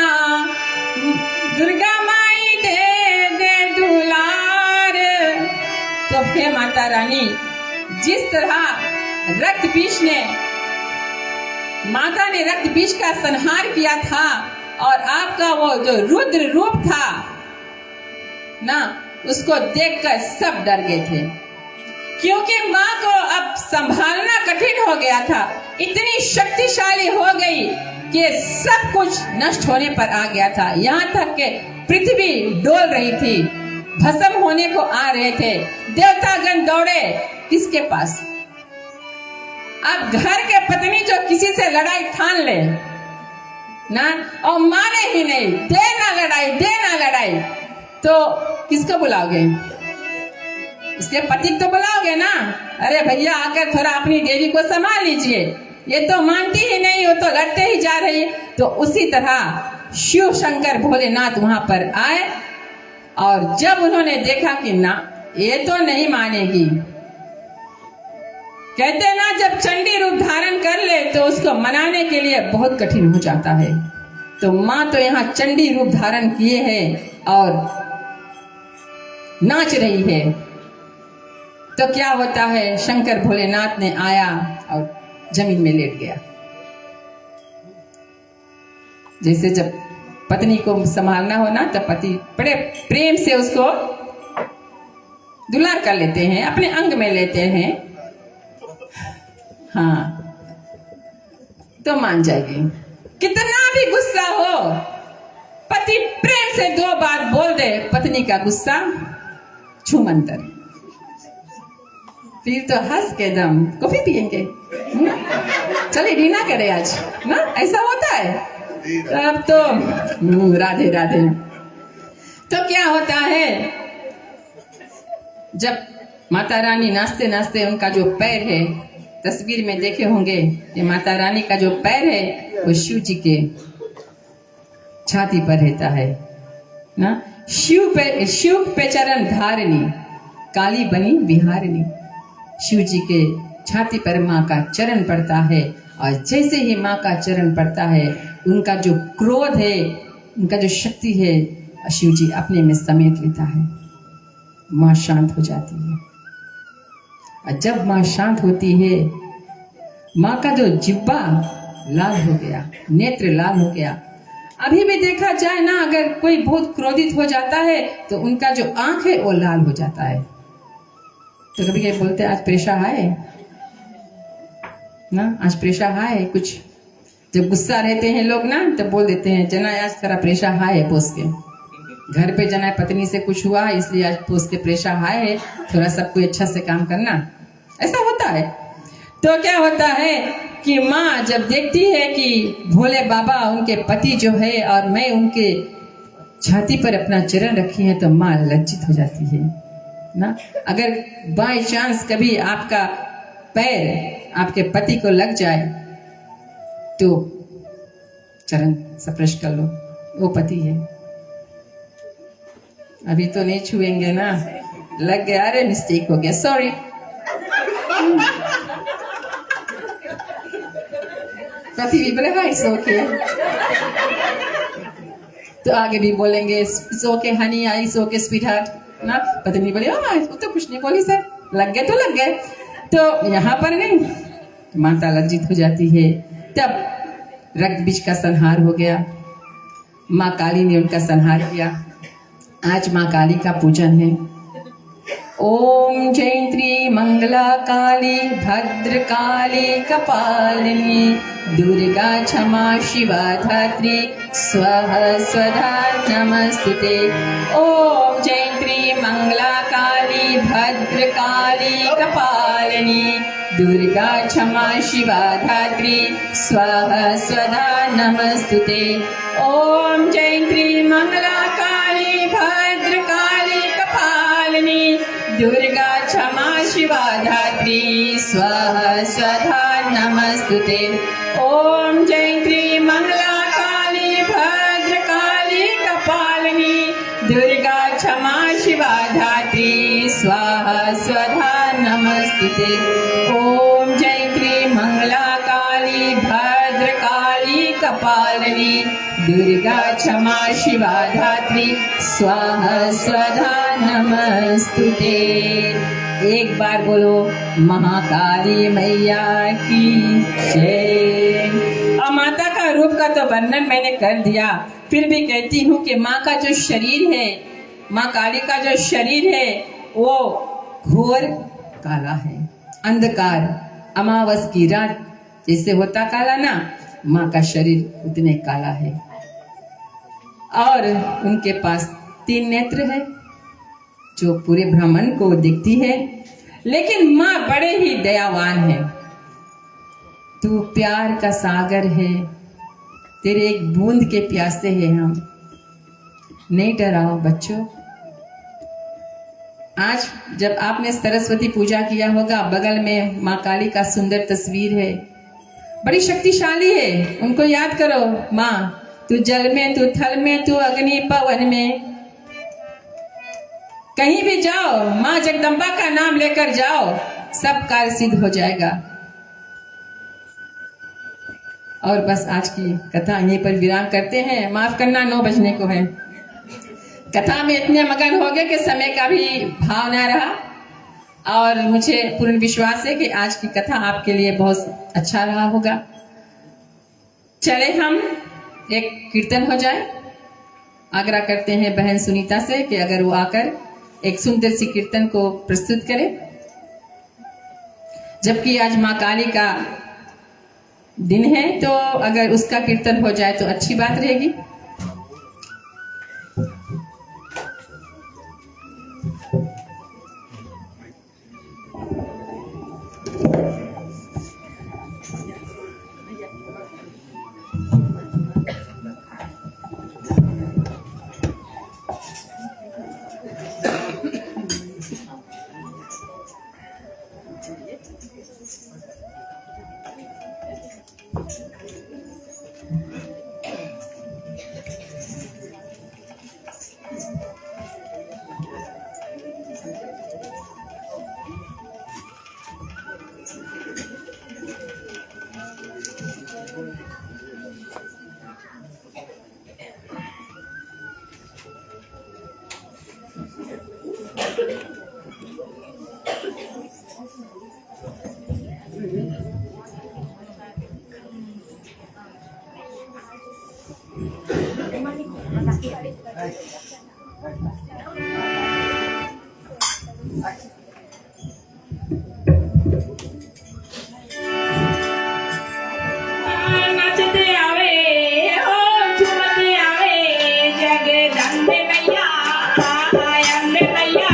दुर्गा माई दे दे दुलार। तो हे माता रानी, जिस तरह रक्त बीज ने, माता ने रक्त बीज का संहार किया था और आपका वो जो रुद्र रूप था ना, उसको देखकर सब डर गए थे, क्योंकि माँ को अब संभालना कठिन हो गया था। इतनी शक्तिशाली हो गई कि सब कुछ नष्ट होने पर आ गया था। यहाँ तक कि पृथ्वी डोल रही थी, भस्म होने को आ रहे थे। देवतागण दौड़े किसके पास? अब घर के पत्नी जो किसी से लड़ाई ठान ले ना और माने ही नहीं, देना लड़ाई देना लड़ाई, तो किसको बुलाओगे? उसके पति को बुलाओगे ना, अरे भैया आकर थोड़ा अपनी देवी को संभाल लीजिए, ये तो मानती ही नहीं, वो तो लड़ते ही जा रही। तो उसी तरह शिव शंकर भोलेनाथ वहां पर आए और जब उन्होंने देखा कि ना ये तो नहीं मानेगी, कहते ना जब चंडी रूप धारण कर ले तो उसको मनाने के लिए बहुत कठिन हो जाता है। तो माँ तो यहाँ चंडी रूप धारण किए है और नाच रही है। तो क्या होता है, शंकर भोलेनाथ ने आया और जमीन में लेट गया। जैसे जब पत्नी को संभालना हो ना, तो पति बड़े प्रेम से उसको दुलार कर लेते हैं, अपने अंग में लेते हैं। हाँ, तो मान जाएगी। कितना भी गुस्सा हो, पति प्रेम से 2 बार बोल दे, पत्नी का गुस्सा छूमंतर, फिर तो हंस के दम कॉफी पियेंगे, चलिए डिनर करें आज ना, ऐसा होता है। अब तो राधे राधे। तो क्या होता है, जब माता रानी नाचते नाचते, उनका जो पैर है, तस्वीर में देखे होंगे कि माता रानी का जो पैर है वो शिव जी के छाती पर रहता है ना। शिव पे चरण धारणी, काली बनी बिहारनी। शिव जी के छाती पर माँ का चरण पड़ता है और जैसे ही माँ का चरण पड़ता है, उनका जो क्रोध है, उनका जो शक्ति है, शिव जी अपने में समेट लेता है। माँ शांत हो जाती है। और जब माँ शांत होती है, माँ का जो जिब्बा लाल हो गया, नेत्र लाल हो गया। अभी भी देखा जाए ना, अगर कोई बहुत क्रोधित हो जाता है तो उनका जो आंख है वो लाल हो जाता है। तो कभी कभी बोलते हैं आज प्रेशर है ना, आज प्रेशर है कुछ। जब गुस्सा रहते हैं लोग ना, तो बोल देते हैं जना आज थोड़ा प्रेशर है बोस के घर पे, जना पत्नी से कुछ हुआ है इसलिए आज बोस के प्रेशर है, थोड़ा सबको अच्छा से काम करना, ऐसा होता है। तो क्या होता है कि माँ जब देखती है कि भोले बाबा उनके पति जो है और मैं उनके छाती पर अपना चरण रखी है, तो माँ लज्जित हो जाती है ना। अगर बाय चांस कभी आपका पैर आपके पति को लग जाए तो चरण स्पर्श कर लो, वो पति है। अभी तो नहीं छुएंगे ना, लग गया, अरे मिस्टेक हो गया, सॉरी। पति भी बोले हाँ इट्स ओके, तो आगे भी बोलेंगे it's okay Honey, it's okay sweet heart ना। पत्नी बोले हाँ तो कुछ नहीं बोली सर, लग गए तो लग गए। तो यहाँ पर नहीं, माता लज्जित हो जाती है। तब रक्त बीज का संहार हो गया, माँ काली ने उनका संहार किया। आज माँ काली का पूजन है। ओम जयंत्री मंगला काली भद्रकाली कपालिनी दुर्गा क्षमा शिवा धात्री स्वाहा स्वधा नमस्तुते। ओम जयंत्री मंगला काली भद्रकाली कपालिनी दुर्गा क्षमा शिवा धात्री स्वाहा स्वधा नमस्तुते। ओम जयंत्री मंगला काली भद्रकाली कपालिनी दुर्गा क्षमा शिवा धात्री स्वाहा स्वधा नमस्तुते। ओम जयंत्री मंगला काली भद्रकाली कपालिनी दुर्गा क्षमा शिवा धात्री स्वाहा स्वधा नमस्तुते। ओम जयंत्री मंगला काली भद्रकाली कपालिनी दुर्गा क्षमा शिवा धात्री स्वाहा स्वधा नमस्तुते। एक बार बोलो महाकाली मैया की जय। और माता का रूप का तो वर्णन मैंने कर दिया, फिर भी कहती हूँ कि माँ का जो शरीर है, माँ काली का जो शरीर है वो घोर काला है, अंधकार। अमावस की रात जैसे होता काला ना, माँ का शरीर उतने काला है। और उनके पास 3 नेत्र है जो पूरे ब्रह्मांड को दिखती है। लेकिन माँ बड़े ही दयावान है। तू प्यार का सागर है, तेरे एक बूंद के प्यासे हैं हम, नहीं डराओ बच्चों। आज जब आपने सरस्वती पूजा किया होगा, बगल में माँ काली का सुंदर तस्वीर है, बड़ी शक्तिशाली है। उनको याद करो, माँ तू जल में, तू थल में, तू अग्नि पवन में, कहीं भी जाओ माँ जगदम्बा का नाम लेकर जाओ, सब कार्य सिद्ध हो जाएगा। और बस आज की कथा यहीं पर विराम करते हैं। माफ करना 9 बजने को है। कथा में इतने मगन हो गए कि समय का भी भाव ना रहा। और मुझे पूर्ण विश्वास है कि आज की कथा आपके लिए बहुत अच्छा रहा होगा। चले हम एक कीर्तन हो जाए। आग्रह करते हैं बहन सुनीता से कि अगर वो आकर एक सुंदर सी कीर्तन को प्रस्तुत करे। जबकि आज माँ काली का दिन है, तो अगर उसका कीर्तन हो जाए तो अच्छी बात रहेगी। नचते आवे हो झूमते आवे जगदम्बे मैया अम्बे मैया।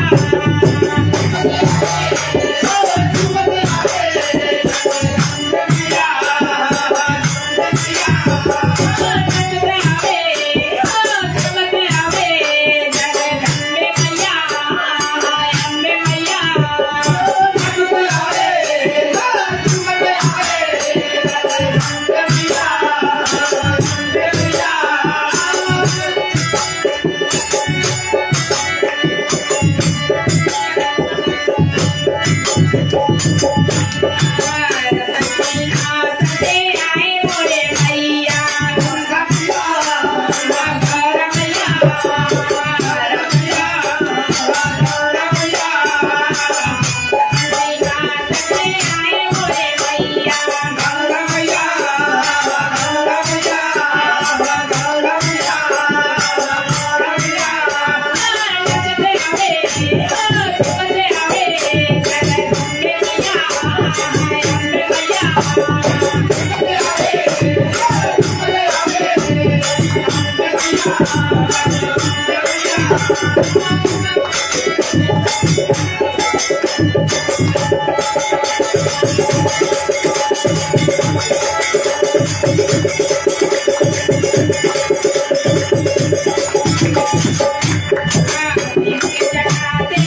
जगाते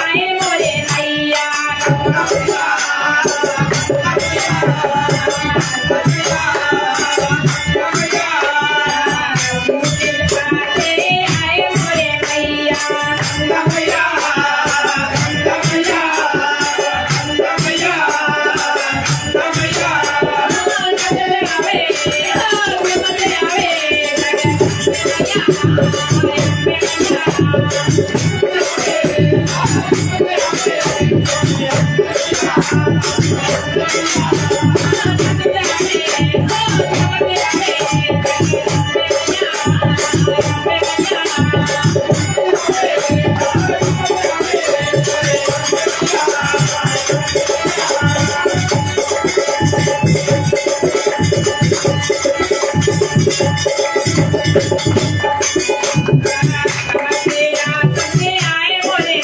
आए मोरे मैया जगाते आए मोरे मैया आए मोरे मैया आए मोरे मैया आए मोरे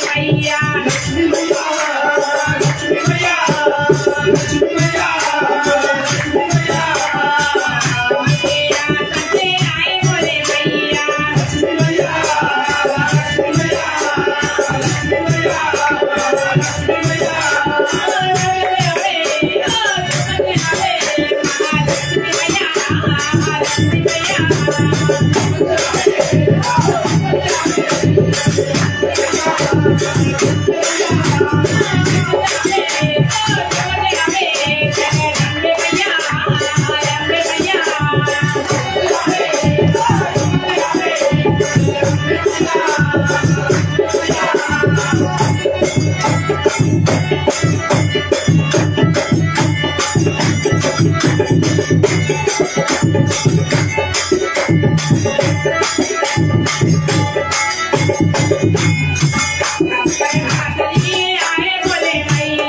मैया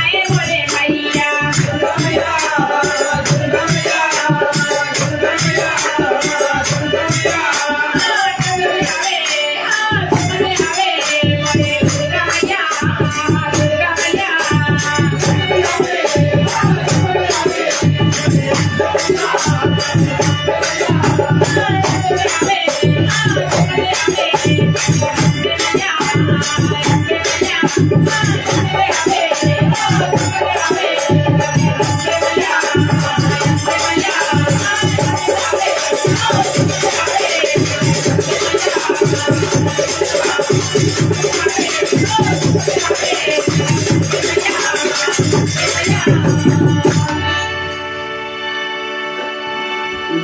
आए मोरे मैया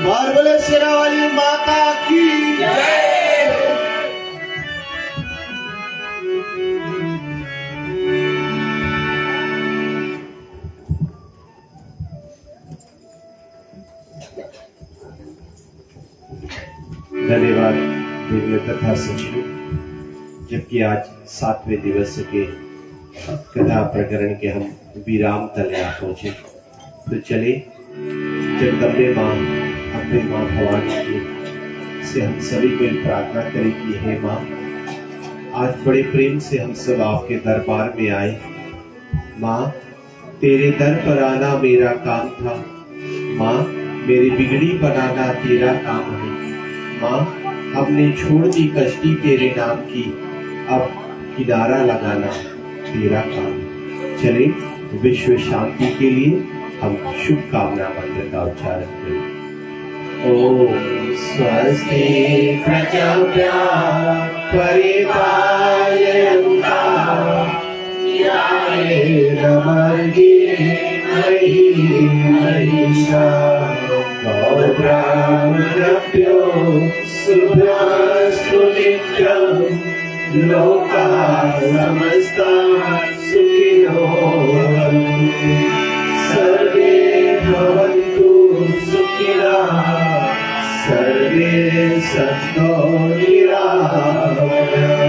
बार बोले शेरा वाली माता की धन्यवाद दिव्य कथा सचिव। जबकि आज 7वें दिवस के कथा प्रकरण के हम विराम तले आ पहुंचे, तो चले जगदम्बे मां हम अपने माँ भवानी की से हम सभी को एक प्रार्थना करें कि हे माँ, आज बड़े प्रेम से हम सब आपके दरबार में आए। माँ, तेरे दर पर आना मेरा काम था। माँ, मेरी बिगड़ी बनाना तेरा काम है। माँ, हमने छोड़ दी कश्ती तेरे नाम की, अब किनारा लगाना तेरा काम है। चले विश्व शांति के लिए हम शुभकामना मंत्र का उच्चारण करें। ओम स्वस्ति प्रजाभ्यां परिपालयन्तां न्यायेन मार्गेण महीं महिषाः गौब्राह्मणेभ्यो शुभमस्तु नित्यं। लोकाः समस्ताः सुखिनो भवन्तु। सर्वे भवन्तु सुखिनः, सर्वे सन्तो निरामयाः,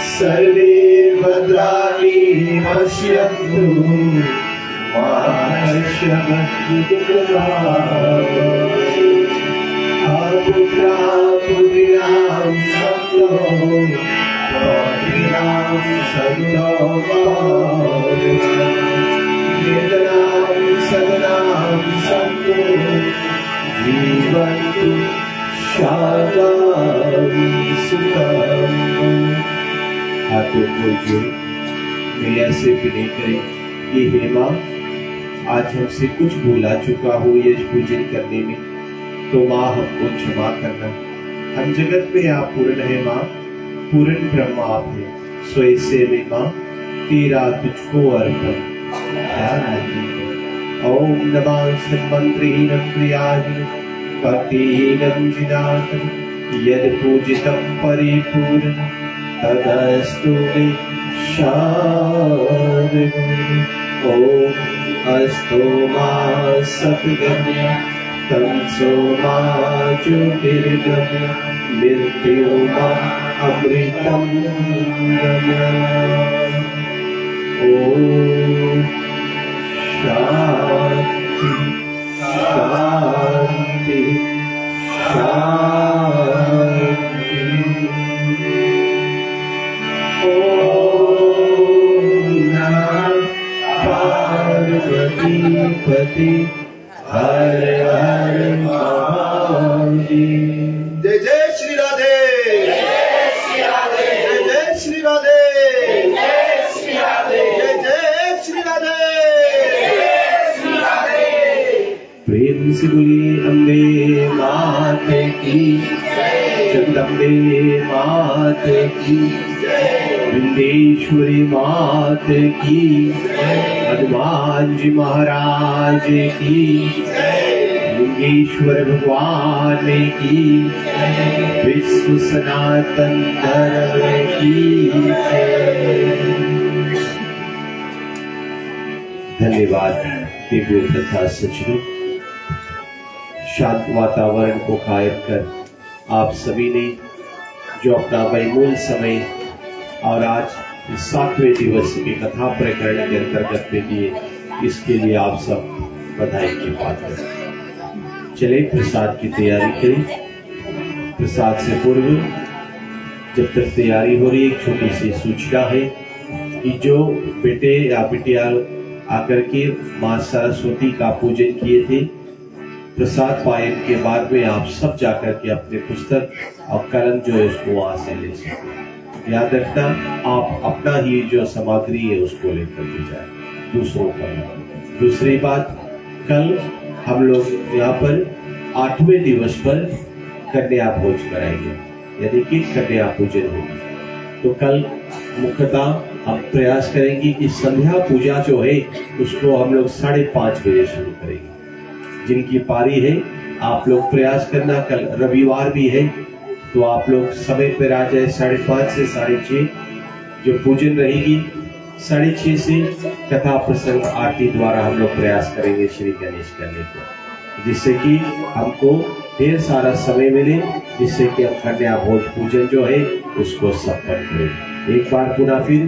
सर्वे भद्राणि पश्यन्तु मा कश्चित् दुःखभाग्। पुत्रिणां सन्तो पौत्रीणां सन्तो वेदनां सदनां सन्तु जीवन्तु शान्तं सुखम्। हाथों को जोड़े मैया से विनय करें कि हे माँ, आज हमसे कुछ भूला चुका हो यश पूजन करने में, तो माँ हमको क्षमा करना। हम जगत में आप पूर्ण है माँ, पूर्ण ब्रह्म आप है। सो ऐसे में माँ तेरा तुझको अर्पण। ओम नमः संमंत्रिहीनं क्रियाहीनं भक्तिहीनं जिनातं यद पूजितं परिपूर्ण तदस्तु मे शान्तिः। ओम अस्तु मा सद्गम्य तमसो मा ज्योतिर्गम्य मृत्यो मा अमृतं गम्य। ओम शांति शांति शांति। ओम नमः पार्वती पति हर हर महादेव। जय जय श्री राधे, जय जय श्री राधे, जय जय श्री राधे। प्रेम से बोलिए अम्बे माते की, जगदम्बे माते की, विंदेश्वरी माते की, हनुमान जी महाराज की, लिंगेश्वर भगवान की, विश्व सनातन धर्म की धन्यवाद। दिव्य तथा सचरुप शांत वातावरण को कायम कर आप सभी ने जो अपना बहुमूल्य समय और आज 7वें दिवस की कथा प्रकरण के अंतर्गत में दिए, इसके लिए आप सब बधाई की पात्र हैं। चले प्रसाद की तैयारी करें। प्रसाद से पूर्व जब तक तैयारी हो रही, एक छोटी सी सूचना है कि जो बेटे या बिटिया आकर के माँ सरस्वती का पूजन किए थे, प्रसाद पायन के बाद में आप सब जाकर के अपने पुस्तक और कलम जो है उसको वहां से ले सकते। याद रखना, आप अपना ही जो सामग्री है उसको लेकर के जाए, दूसरों का। दूसरी बात, कल हम लोग यहाँ पर 8वें दिवस पर कन्या भोज कराएंगे, यानी कि कन्या पूजन होगी। तो कल मुख्यतः हम प्रयास करेंगे कि संध्या पूजा जो है उसको हम लोग 5:30 बजे शुरू करेंगे। जिनकी पारी है आप लोग प्रयास करना, कल रविवार भी है तो आप लोग समय पर आ जाए। 5:30 से 6:30 जो पूजन रहेगी, 6:30 से कथा प्रसंग आरती द्वारा हम लोग प्रयास करेंगे श्री गणेश करने को, जिससे कि हमको ढेर सारा समय मिले, जिससे कि हम कन्या भोज पूजन जो है उसको सफल करें। एक बार पुनः फिर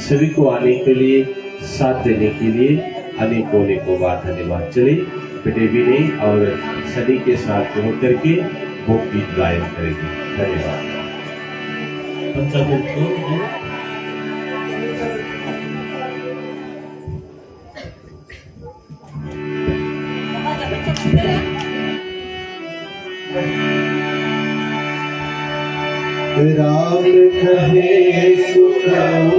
सभी को आने के लिए, साथ देने के लिए अनेकों बार धन्यवाद। चलिए पिटे भी नहीं और सभी के साथ होकर के वो गीत गायन करेंगे। धन्यवाद। पंचामृत को राम कहे सुखोपजे,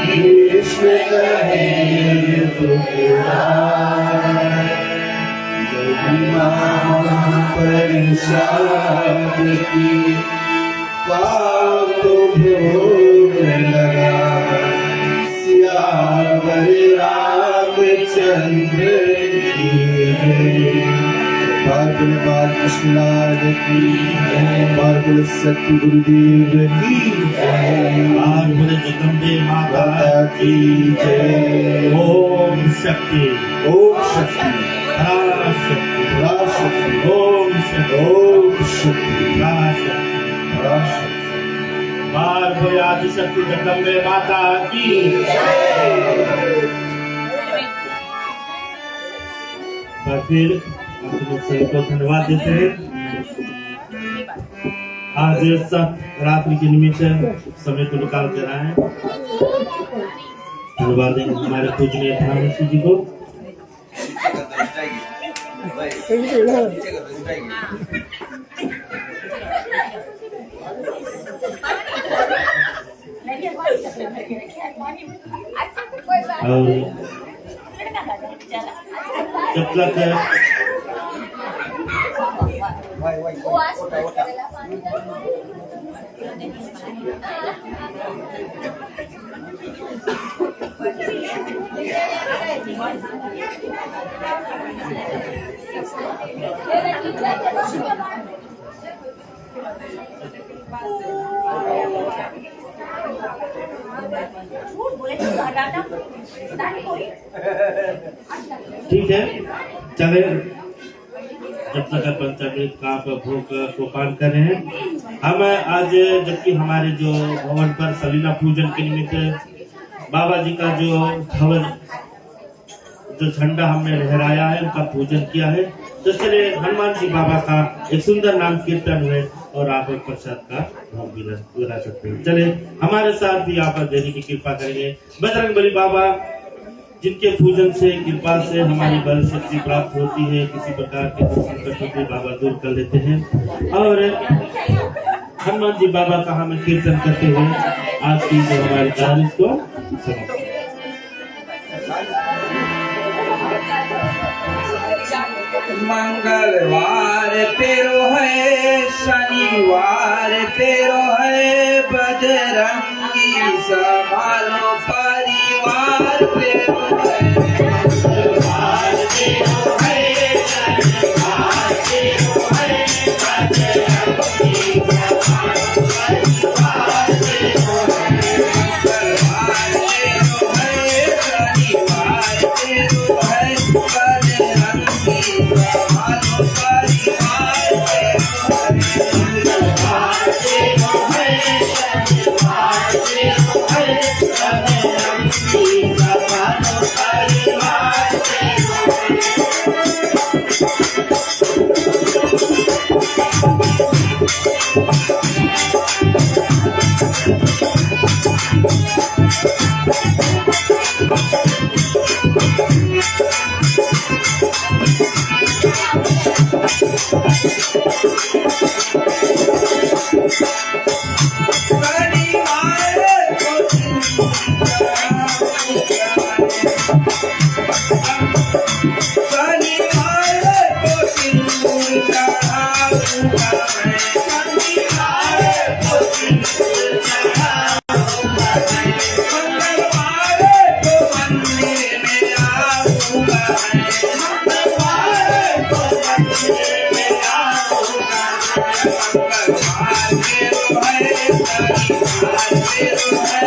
कृष्ण कहे दुखदाई, महिमा परिषाद की पाप भोग लगा, सियावर रामचंद्र की जय। बाल कृष्णलाल की जय, बाल सत्य गुरुदेव की जय, आज बोले जगदम्बे माता माता की जय। ओम शक्ति ओम शक्ति, पराशक्ति पराशक्ति, ओम शक्ति ओम शक्ति, पराशक्ति। पराशक्ति। बार बोले आदिशक्ति जगदम्बे माता की और फिर अपने सभी को धन्यवाद देते हैं। आज सब रात्रि के निमित्त समय को निकाल कर आए हैं। धन्यवाद देंगे हमारे पूजनीय प्रधानमंत्री जी को। और जब तक ठीक है, चले जब तक पंचामृत का भोग को पान कर रहे हैं। हम आज जबकि हमारे जो भवन पर सलीला पूजन के निमित्त बाबा जी का जो भवन जो झंडा हमने लहराया है उनका पूजन किया है, तो चले हनुमान जी बाबा का एक सुंदर नाम कीर्तन हुए और आप प्रसाद का भोग भी लगा सकते हैं। चले हमारे साथ भी आप देने की कृपा करेंगे। बजरंगबली बाबा जिनके पूजन से कृपा से हमारी बल शक्ति प्राप्त होती है, किसी प्रकार के संकट होते बाबा दूर कर लेते हैं। और हनुमान जी बाबा का हम कीर्तन करते हुए आज की जो हमारी कार्य को समाप्त। मंगलवार तेरो है, शनिवार तेरो है, बजरंगी संभालो परिवार तेरो है। मंगलवार तेरो है, शनिवार तेरो है, बजरंगी संभालो परिवार तेरो है। मंगलवार तेरो है, शनिवार तेरो है, बजरंगी संभालो परिवार तेरो है। शनिवार तेरो है, बजरंगी संभालो परिवार तेरो है,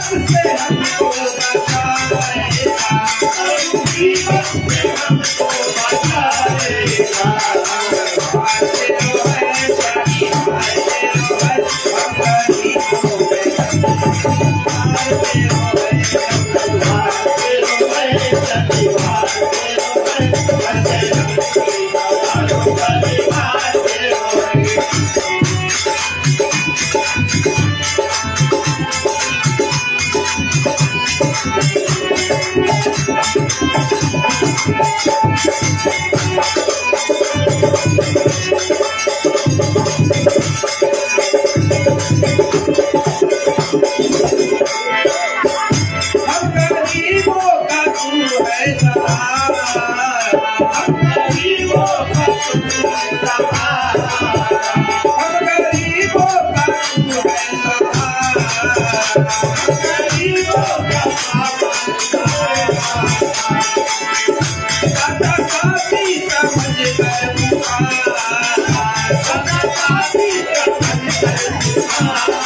से हमको बचाएगा, मुसीबत से हमको बचाएगा। भगवान तेरो है शनि भाई तेरो है, हम गरीबों में भगवान तेरो है, भगवान तेरो है शनि भाई तेरो है, बजरंग भगवान तेरो है। हम गरीबों का तू है सहारा, हम गरीबों का तू है सहारा, हम गरीबों का तू है सहारा, हम गरीबों का दादा काफी समझ गए पुकारा, दादा काफी समझ गए पुकारा।